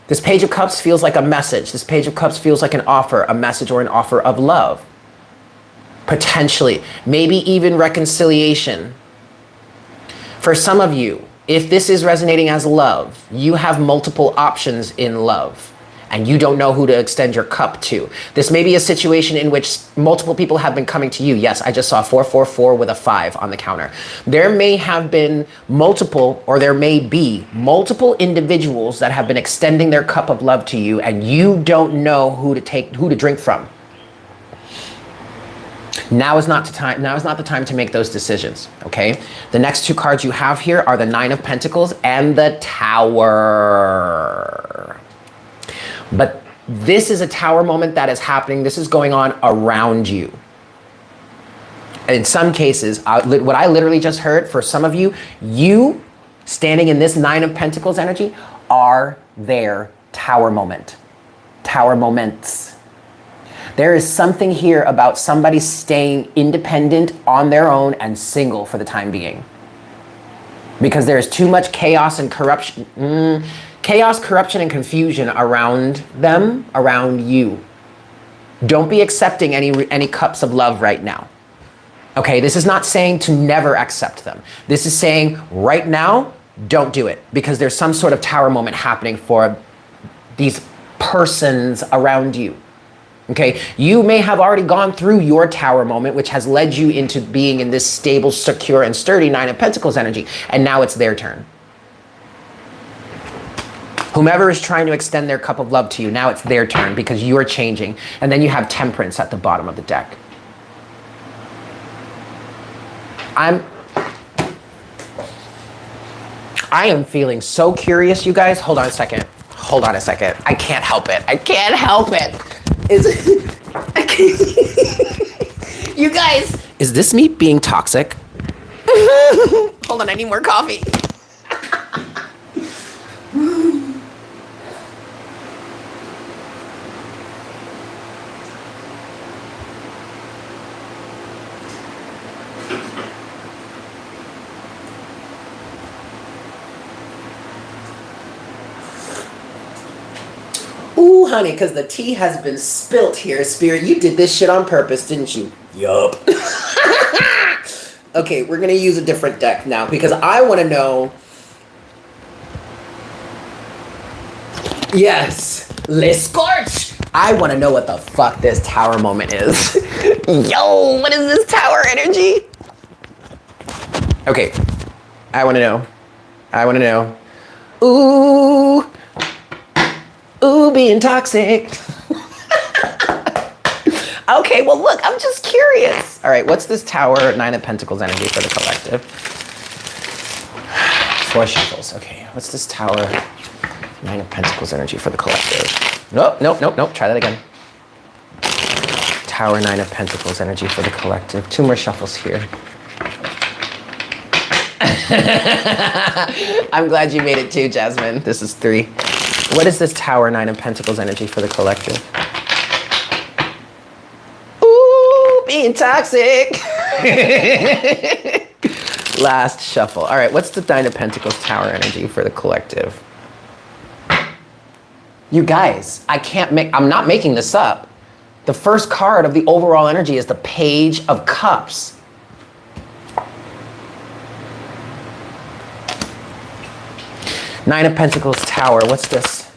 This Page of Cups feels like a message. This Page of Cups feels like an offer, a message or an offer of love. Potentially, maybe even reconciliation. For some of you, if this is resonating as love, you have multiple options in love and you don't know who to extend your cup to. This may be a situation in which multiple people have been coming to you. Yes, I just saw 444 with a 5 on the counter. There may have been multiple, or there may be multiple individuals that have been extending their cup of love to you and you don't know who to drink from. Now is not the time to make those decisions, okay? The next 2 cards you have here are the 9 of Pentacles and the Tower. But this is a Tower moment that is happening. This is going on around you. In some cases, what I literally just heard, for some of you, you standing in this 9 of Pentacles energy are their Tower moment. Tower moments. There is something here about somebody staying independent on their own and single for the time being. Because there's too much chaos and corruption. Chaos, corruption, and confusion around them, around you. Don't be accepting any cups of love right now. Okay, this is not saying to never accept them. This is saying right now, don't do it. Because there's some sort of Tower moment happening for these persons around you. Okay, you may have already gone through your Tower moment, which has led you into being in this stable, secure, and sturdy 9 of Pentacles energy, and now it's their turn. Whomever is trying to extend their cup of love to you, now it's their turn because you're changing. And then you have Temperance at the bottom of the deck. I am feeling so curious, you guys. Hold on a second. I can't help it. You guys, is this me being toxic? Hold on, I need more coffee. Ooh, honey, because the tea has been spilt here, Spirit. You did this shit on purpose, didn't you? Yup. Okay, we're going to use a different deck now because I want to know. Yes, Les Scorch. I want to know what the fuck this Tower moment is. Yo, what is this Tower energy? Okay, I want to know. Ooh. Ooh, being toxic. Okay, well, look, I'm just curious. All right, what's this Tower 9 of Pentacles energy for the collective? 4 shuffles. Okay, what's this Tower 9 of Pentacles energy for the collective? Nope. Try that again. Tower 9 of Pentacles energy for the collective. 2 more shuffles here. I'm glad you made it too, Jasmine. This is 3. What is this Tower 9 of Pentacles energy for the collective? Ooh, being toxic. Last shuffle. All right, what's the 9 of Pentacles Tower energy for the collective? You guys, I'm not making this up. The first card of the overall energy is the Page of Cups. Nine of Pentacles Tower. What's this?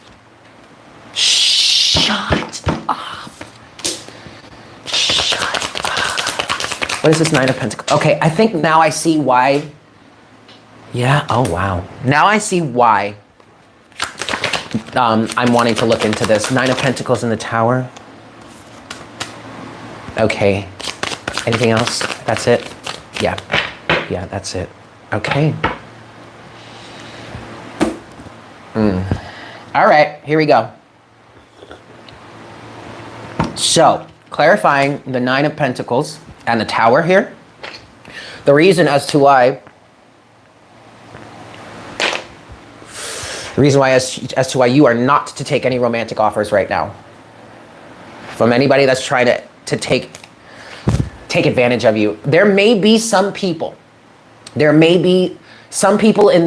Shut up. What is this 9 of Pentacles? Okay, I think now I see why. Yeah, oh wow. Now I see why I'm wanting to look into this. 9 of Pentacles in the Tower. Okay. Anything else? That's it? Yeah, that's it. Okay. All right, here we go. So, clarifying the 9 of Pentacles and the Tower here. The reason as to why you are not to take any romantic offers right now from anybody that's trying to take advantage of you. There may be some people in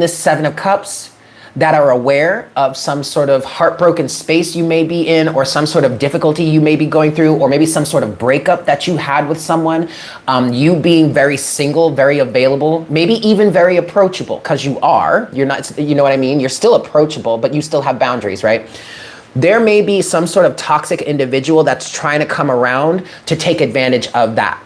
this Seven of Cups that are aware of some sort of heartbroken space you may be in, or some sort of difficulty you may be going through, or maybe some sort of breakup that you had with someone. You being very single, very available, maybe even very approachable, because you're not, you know what I mean? You're still approachable, but you still have boundaries, right? There may be some sort of toxic individual that's trying to come around to take advantage of that,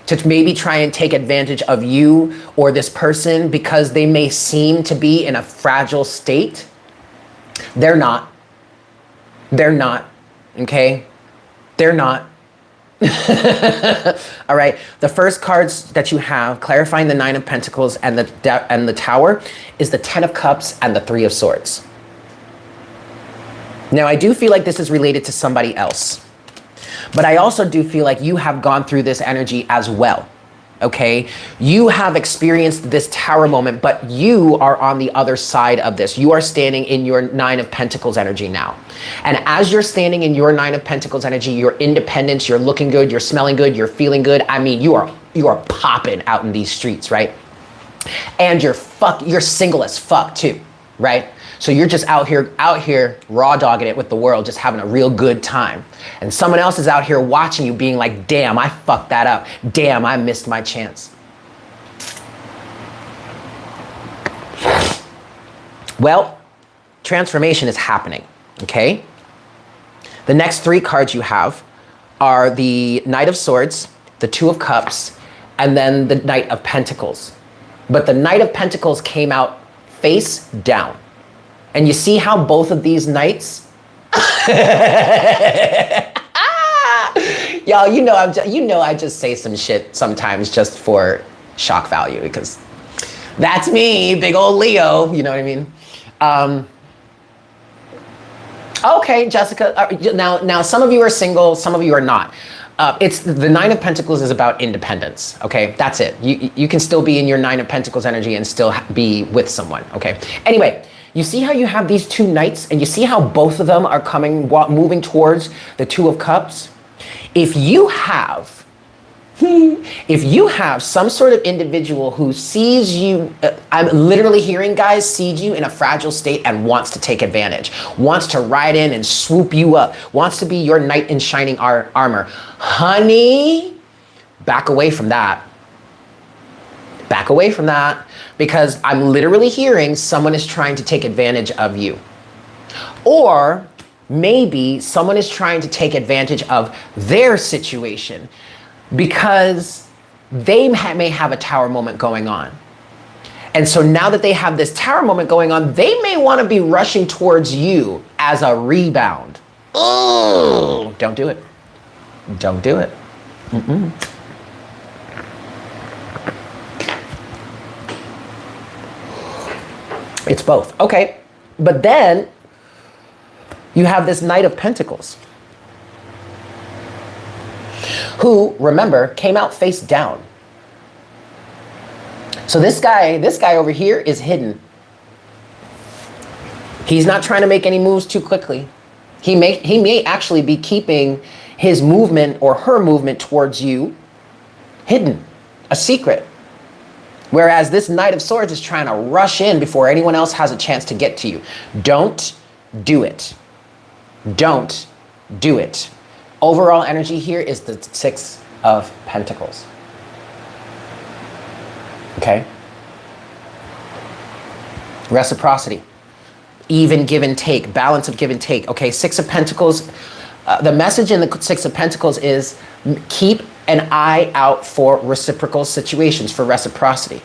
to maybe try and take advantage of you or this person because they may seem to be in a fragile state. They're not. They're not, okay? They're not. All right, the first cards that you have, clarifying the Nine of Pentacles and the Tower, is the Ten of Cups and the Three of Swords. Now, I do feel like this is related to somebody else. But I also do feel like you have gone through this energy as well, okay? You have experienced this Tower moment, but you are on the other side of this. You are standing in your Nine of Pentacles energy now. And as you're standing in your Nine of Pentacles energy, your independence, you're looking good, you're smelling good, you're feeling good. I mean, you are popping out in these streets, right? And you're single as fuck too, right? So you're just out here raw dogging it with the world, just having a real good time. And someone else is out here watching you being like, damn, I fucked that up. Damn, I missed my chance. Well, transformation is happening, okay? The next three cards you have are the Knight of Swords, the Two of Cups, and then the Knight of Pentacles. But the Knight of Pentacles came out face down. And you see how both of these knights, y'all, you know I just say some shit sometimes just for shock value, because that's me, big old Leo, you know what I mean? Okay, Jessica, now some of you are single, some of you are not. It's the Nine of Pentacles is about independence, okay? That's it. You can still be in your Nine of Pentacles energy and still be with someone, okay? Anyway, you see how you have these two knights, and you see how both of them are moving towards the Two of Cups? If you have some sort of individual who sees you, I'm literally hearing, guys, sees you in a fragile state and wants to take advantage, wants to ride in and swoop you up, wants to be your knight in shining armor, honey, back away from that. Back away from that, because I'm literally hearing someone is trying to take advantage of you. Or maybe someone is trying to take advantage of their situation because they may have a Tower moment going on. And so now that they have this Tower moment going on, they may want to be rushing towards you as a rebound. Oh, don't do it. Don't do it. Mm-mm. It's both. Okay, but then you have this Knight of Pentacles, who, remember, came out face down. So this guy over here is hidden. He's not trying to make any moves too quickly. He may actually be keeping his movement or her movement towards you hidden, a secret. Whereas this Knight of Swords is trying to rush in before anyone else has a chance to get to you. Don't do it. Don't do it. Overall energy here is the Six of Pentacles. Okay? Reciprocity. Even give and take. Balance of give and take. Okay, Six of Pentacles. The message in the Six of Pentacles is keep an eye out for reciprocal situations, for reciprocity.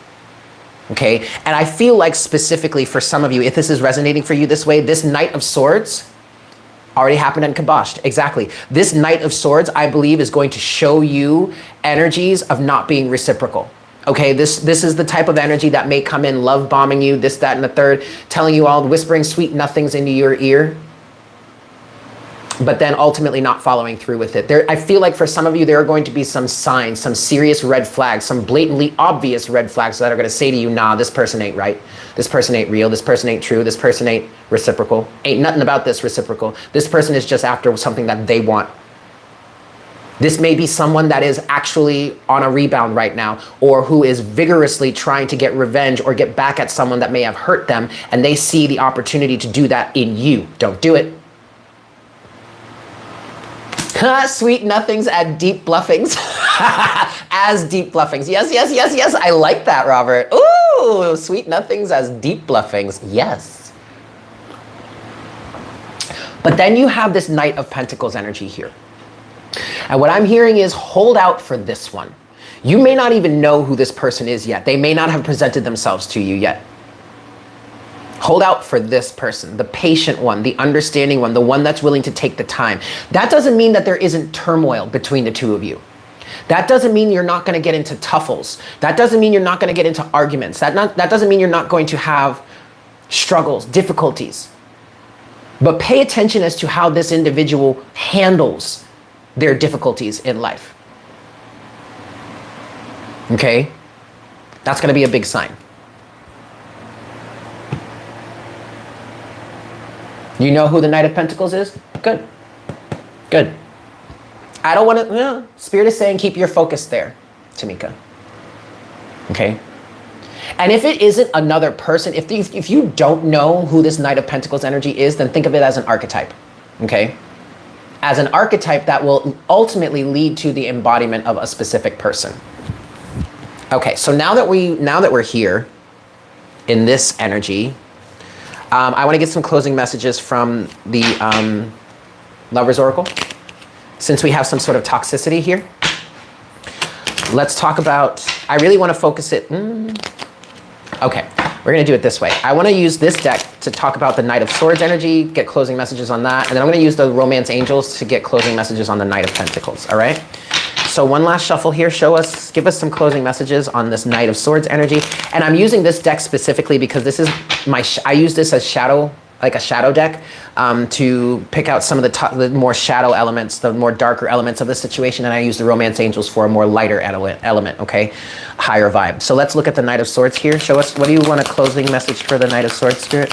Okay, and I feel like specifically for some of you, if this is resonating for you this way, this Knight of Swords already happened and kiboshed. Exactly. This Knight of Swords, I believe, is going to show you energies of not being reciprocal. Okay, this is the type of energy that may come in love bombing you, this, that, and the third, telling you all, whispering sweet nothings into your ear. but then ultimately not following through with it. I feel like for some of you, there are going to be some signs, some serious red flags, some blatantly obvious red flags that are going to say to you, nah, this person ain't right. This person ain't real. This person ain't true. This person ain't reciprocal. Ain't nothing about this reciprocal. This person is just after something that they want. This may be someone that is actually on a rebound right now, or who is vigorously trying to get revenge or get back at someone that may have hurt them, and they see the opportunity to do that in you. Don't do it. Sweet nothings at deep bluffings. As deep bluffings. Yes, yes, yes, yes. I like that, Robert. Ooh, sweet nothings as deep bluffings. Yes. But then you have this Knight of Pentacles energy here. And what I'm hearing is hold out for this one. You may not even know who this person is yet. They may not have presented themselves to you yet. Hold out for this person, the patient one, the understanding one, the one that's willing to take the time. That doesn't mean that there isn't turmoil between the two of you. That doesn't mean you're not going to get into tuffles. That doesn't mean you're not going to get into arguments. That doesn't mean you're not going to have struggles, difficulties. But pay attention as to how this individual handles their difficulties in life. Okay? That's going to be a big sign. You know who the Knight of Pentacles is? Good. Good. I don't want to, Spirit is saying keep your focus there, Tamika. Okay? And if it isn't another person, if you don't know who this Knight of Pentacles energy is, then think of it as an archetype. Okay? As an archetype that will ultimately lead to the embodiment of a specific person. Okay, so now that we're here in this energy, I want to get some closing messages from the Lover's Oracle. Since we have some sort of toxicity here, let's talk about, I really want to focus it. Okay, we're going to do it this way. I want to use this deck to talk about the Knight of Swords energy, get closing messages on that, and then I'm going to use the Romance Angels to get closing messages on the Knight of Pentacles, all right? So one last shuffle here, give us some closing messages on this Knight of Swords energy. And I'm using this deck specifically because this is I use this as shadow, like a shadow deck, to pick out some of the more shadow elements, the more darker elements of the situation. And I use the Romance Angels for a more lighter element, okay? Higher vibe. So let's look at the Knight of Swords here. Show us, what do you want a closing message for the Knight of Swords, Spirit?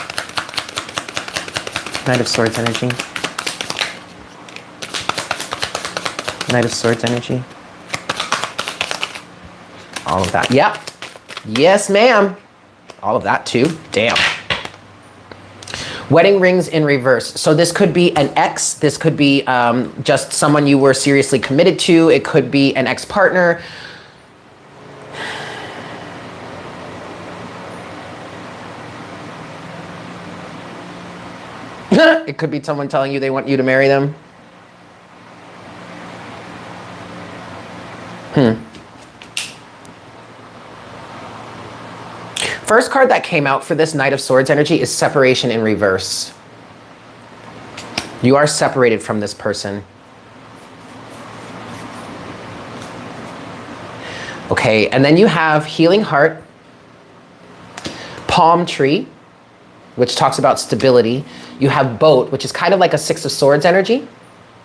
Knight of Swords energy. Knight of Swords energy. All of that. Yep. Yes, ma'am. All of that too. Damn. Wedding rings in reverse. So this could be an ex. This could be just someone you were seriously committed to. It could be an ex-partner. It could be someone telling you they want you to marry them. First card that came out for this Knight of Swords energy is separation in reverse. You are separated from this person. Okay, and then you have Healing Heart, Palm Tree, which talks about stability. You have Boat, which is kind of like a Six of Swords energy.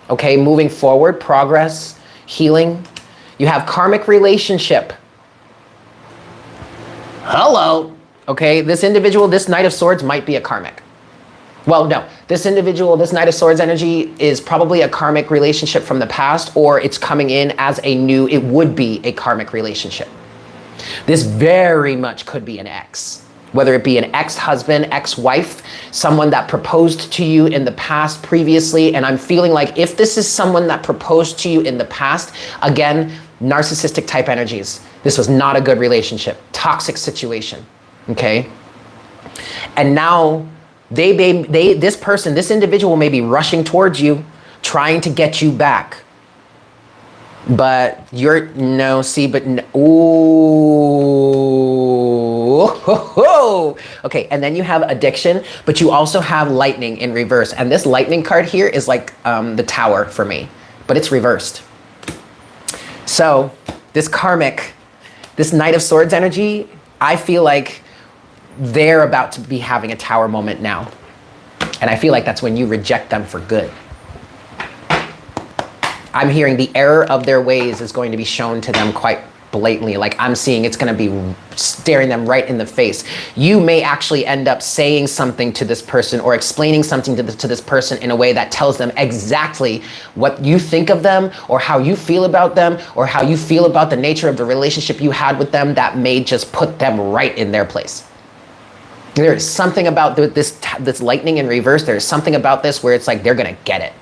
Okay, moving forward, progress, healing. You have Karmic Relationship. Hello. Okay, this individual, this Knight of Swords might be a karmic. Well, no, this individual, this Knight of Swords energy is probably a karmic relationship from the past, or it's coming in as it would be a karmic relationship. This very much could be an ex, whether it be an ex-husband, ex-wife, someone that proposed to you in the past previously. And I'm feeling like if this is someone that proposed to you in the past, again, narcissistic type energies. This was not a good relationship, toxic situation. Okay. And now this individual may be rushing towards you, trying to get you back. But okay, and then you have addiction, but you also have lightning in reverse. And this lightning card here is like the Tower for me, but it's reversed. So this Knight of Swords energy, I feel like they're about to be having a Tower moment now. And I feel like that's when you reject them for good. I'm hearing the error of their ways is going to be shown to them quite blatantly. Like I'm seeing it's going to be staring them right in the face. You may actually end up saying something to this person or explaining something to this person in a way that tells them exactly what you think of them or how you feel about them or how you feel about the nature of the relationship you had with them that may just put them right in their place. There's something about this lightning in reverse. There's something about this where it's like they're going to get it.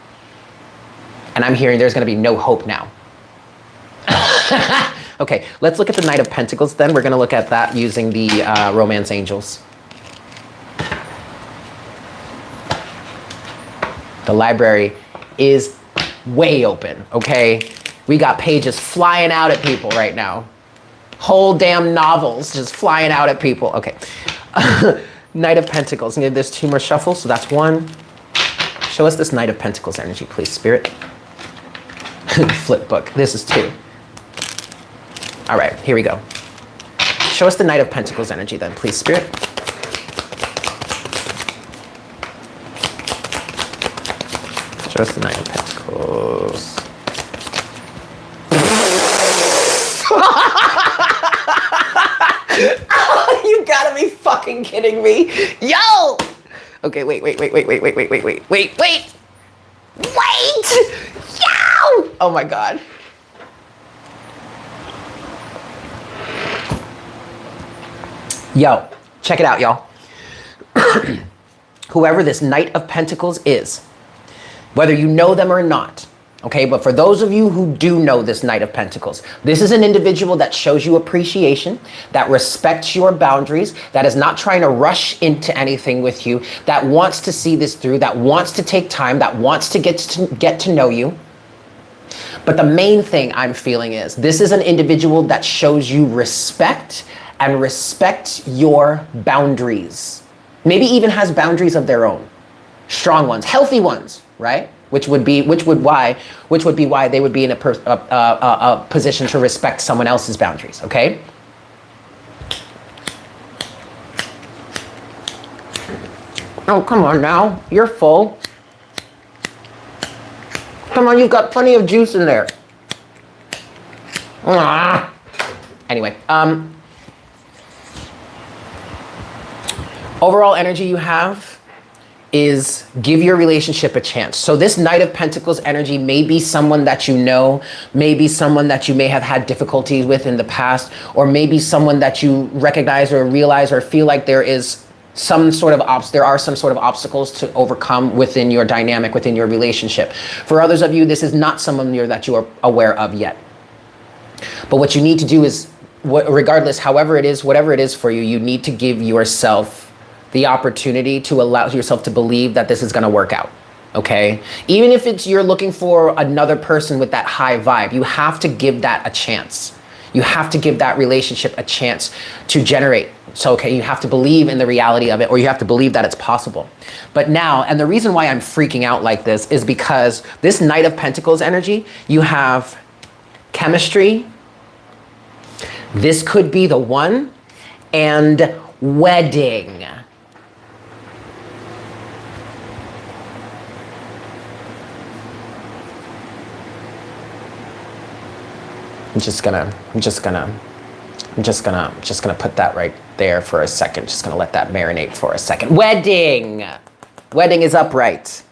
And I'm hearing there's going to be no hope now. Okay, let's look at the Knight of Pentacles then. We're going to look at that using the Romance Angels. The library is way open, okay? We got pages flying out at people right now. Whole damn novels just flying out at people. Okay. Knight of Pentacles. There's 2 more shuffles, so that's 1. Show us this Knight of Pentacles energy, please, Spirit. Flip book. This is 2. All right, here we go. Show us the Knight of Pentacles energy then, please, Spirit. Show us the Knight of Pentacles. Oh, you gotta be fucking kidding me. Yo! Okay, wait. Yo! Oh my God. Yo, check it out, y'all. Whoever this Knight of Pentacles is, whether you know them or not, okay, but for those of you who do know this Knight of Pentacles, this is an individual that shows you appreciation, that respects your boundaries, that is not trying to rush into anything with you, that wants to see this through, that wants to take time, that wants to get to know you. But the main thing I'm feeling is this is an individual that shows you respect and respect your boundaries. Maybe even has boundaries of their own. Strong ones, healthy ones, right? Which would be why they would be in a position to respect someone else's boundaries, okay? Oh, come on now, you're full. Come on, you've got plenty of juice in there. Anyway, overall energy you have is give your relationship a chance. So this Knight of Pentacles energy may be someone that you know, maybe someone that you may have had difficulties with in the past, or maybe someone that you recognize or realize or feel like there are some sort of obstacles to overcome within your dynamic, within your relationship. For others of you, this is not someone that you are aware of yet. But what you need to do is, regardless, however it is, whatever it is for you, you need to give yourself the opportunity to allow yourself to believe that this is going to work out. Okay? Even if you're looking for another person with that high vibe, you have to give that a chance. You have to give that relationship a chance to generate. So, okay, you have to believe in the reality of it, or you have to believe that it's possible. But now, and the reason why I'm freaking out like this is because this Knight of Pentacles energy, you have chemistry. This could be the one, and wedding. I'm just gonna put that right there for a second. Just gonna let that marinate for a second. Wedding. Wedding is upright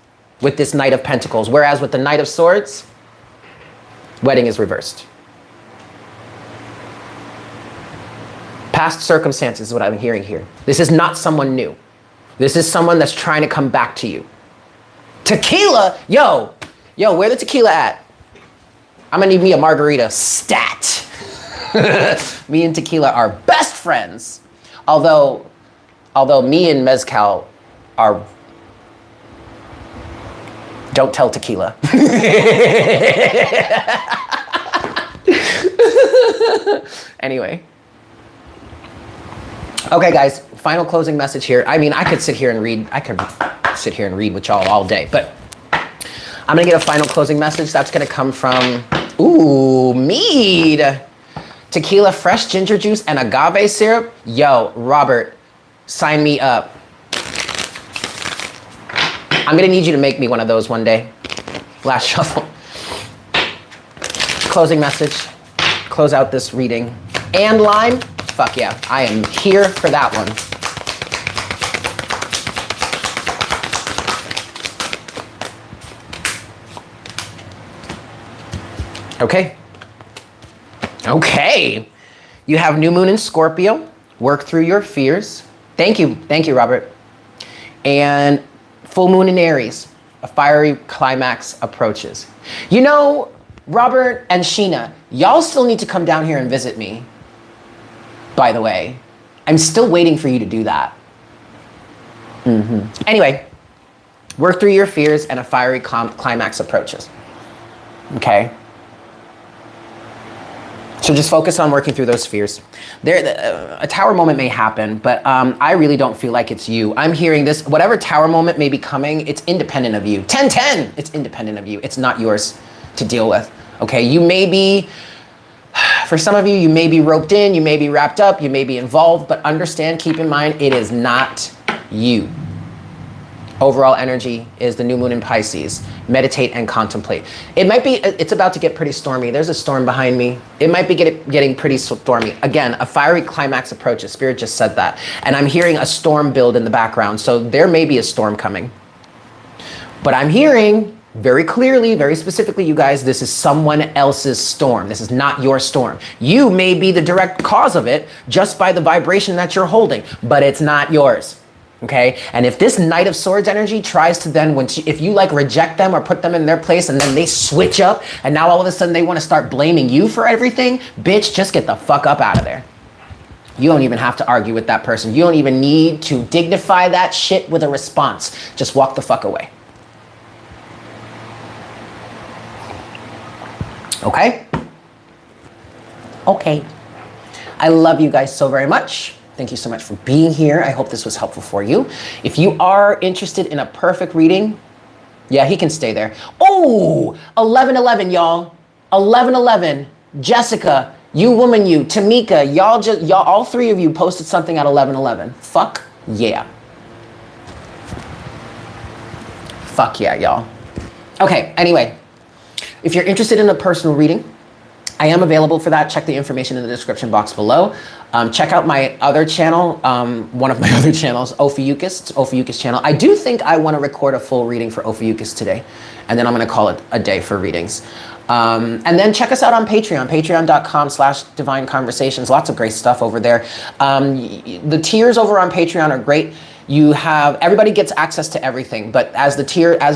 with this Knight of Pentacles, whereas with the Knight of Swords, wedding is reversed. Past circumstances is what I'm hearing here. This is not someone new. This is someone that's trying to come back to you. Tequila, yo, where the tequila at? I'm gonna need me a margarita stat. Me and tequila are best friends. Although me and mezcal are, don't tell tequila. Anyway. Okay, guys, final closing message here. I mean, I could sit here and read with y'all all day, but I'm gonna get a final closing message. That's gonna come from, mead. Tequila, fresh ginger juice, and agave syrup. Yo, Robert, sign me up. I'm gonna need you to make me one of those one day. Last shuffle. closing message, close out this reading. And line, fuck yeah, I am here for that one. Okay. Okay. You have new moon in Scorpio. Work through your fears. Thank you, Robert. And full moon in Aries. A fiery climax approaches. You know, Robert and Sheena, y'all still need to come down here and visit me. By the way, I'm still waiting for you to do that. Anyway, work through your fears and a fiery climax approaches. Okay. So just focus on working through those fears. A tower moment may happen, but I really don't feel like it's you. I'm hearing this, whatever tower moment may be coming, it's independent of you. 10-10, it's independent of you. It's not yours to deal with, okay? You may be, for some of you, you may be roped in, you may be wrapped up, you may be involved, but understand, keep in mind, it is not you. Overall energy is the new moon in Pisces. Meditate and contemplate. It might be, it's about to get pretty stormy. There's a storm behind me. It might be getting pretty stormy. Again, a fiery climax approaches. Spirit just said that. And I'm hearing a storm build in the background. So there may be a storm coming. But I'm hearing very clearly, very specifically, you guys, this is someone else's storm. This is not your storm. You may be the direct cause of it just by the vibration that you're holding, but it's not yours. Okay, and if this Knight of Swords energy tries to then, if you like reject them or put them in their place and then they switch up and now all of a sudden they want to start blaming you for everything, bitch, just get the fuck up out of there. You don't even have to argue with that person. You don't even need to dignify that shit with a response. Just walk the fuck away. Okay? Okay. I love you guys so very much. Thank you so much for being here. I hope this was helpful for you. If you are interested in a perfect reading, yeah, he can stay there. Oh, 11-11, y'all. 11-11. Jessica, you woman, you. Tamika, y'all, all three of you posted something at 11-11. Fuck yeah. Fuck yeah, y'all. Okay, anyway, if you're interested in a personal reading, I am available for that. Check the information in the description box below. Check out my other channel, one of my other channels, Ophiuchus. It's Ophiuchus channel. I do think I want to record a full reading for Ophiuchus today, and then I'm going to call it a day for readings. And then check us out on Patreon, patreon.com/Divine Conversations. Lots of great stuff over there. The tiers over on Patreon are great. You have, everybody gets access to everything, but as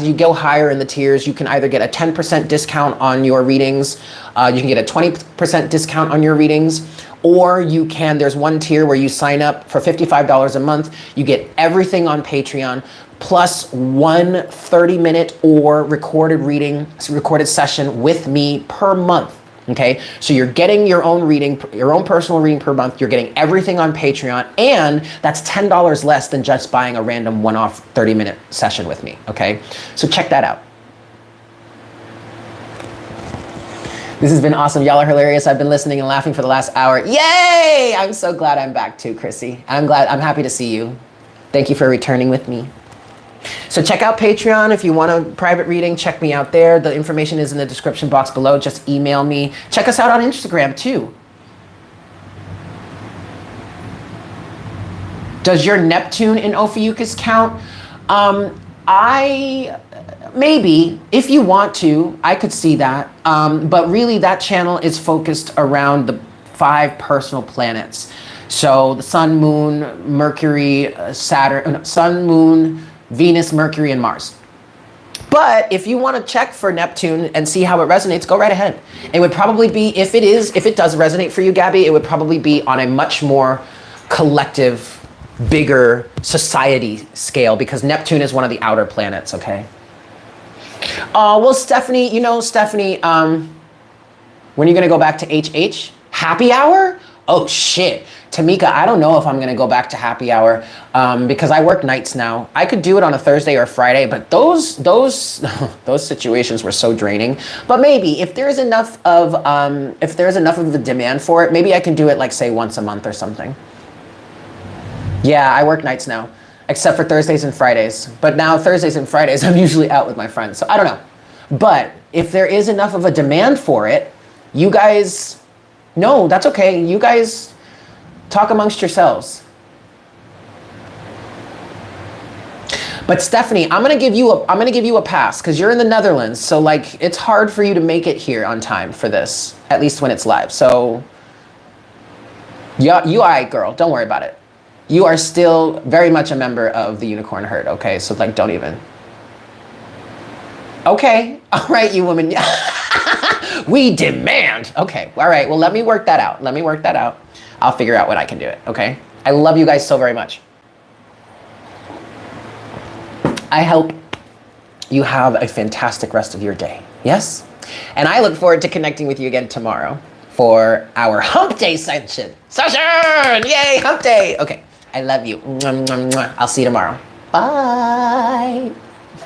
you go higher in the tiers, you can either get a 10% discount on your readings, you can get a 20% discount on your readings, or there's one tier where you sign up for $55 a month, you get everything on Patreon, plus one 30-minute or recorded session with me per month. Okay, so you're getting your own reading, your own personal reading per month. You're getting everything on Patreon, and that's $10 less than just buying a random one-off 30-minute session with me. Okay, so check that out. This has been awesome. Y'all are hilarious. I've been listening and laughing for the last hour. Yay! I'm so glad I'm back too, Chrissy. I'm happy to see you. Thank you for returning with me. So check out Patreon. If you want a private reading, check me out there. The information is in the description box below. Just email me. Check us out on Instagram too. Does your Neptune in Ophiuchus count? Maybe, if you want to, I could see that. But really that channel is focused around the 5 personal planets. So the Sun, Moon, Mercury, Sun, Moon, Venus, Mercury, and Mars. But if you want to check for Neptune and see how it resonates, go right ahead. It would probably be, if it does resonate for you, Gabby, it would probably be on a much more collective, bigger society scale, because Neptune is one of the outer planets, okay? Well, Stephanie, when are you going to go back to HH? Happy hour? Oh, shit. Tamika, I don't know if I'm going to go back to happy hour because I work nights now. I could do it on a Thursday or Friday, but those situations were so draining. But maybe if there's enough of the demand for it, maybe I can do it like, say, once a month or something. Yeah, I work nights now, except for Thursdays and Fridays. But now Thursdays and Fridays, I'm usually out with my friends. So I don't know. But if there is enough of a demand for it, You guys, no, that's okay. You guys talk amongst yourselves. But Stephanie, I'm gonna give you a pass because you're in the Netherlands. So like, it's hard for you to make it here on time for this, at least when it's live. So yeah, you all right, girl, don't worry about it. You are still very much a member of the Unicorn Herd, okay? So like, don't even. Okay, all right, you woman. We demand. Okay, all right, well, let me work that out. Let me work that out. I'll figure out what I can do it, okay? I love you guys so very much. I hope you have a fantastic rest of your day, yes? And I look forward to connecting with you again tomorrow for our Hump Day session. Yay, Hump Day. Okay, I love you. I'll see you tomorrow. Bye.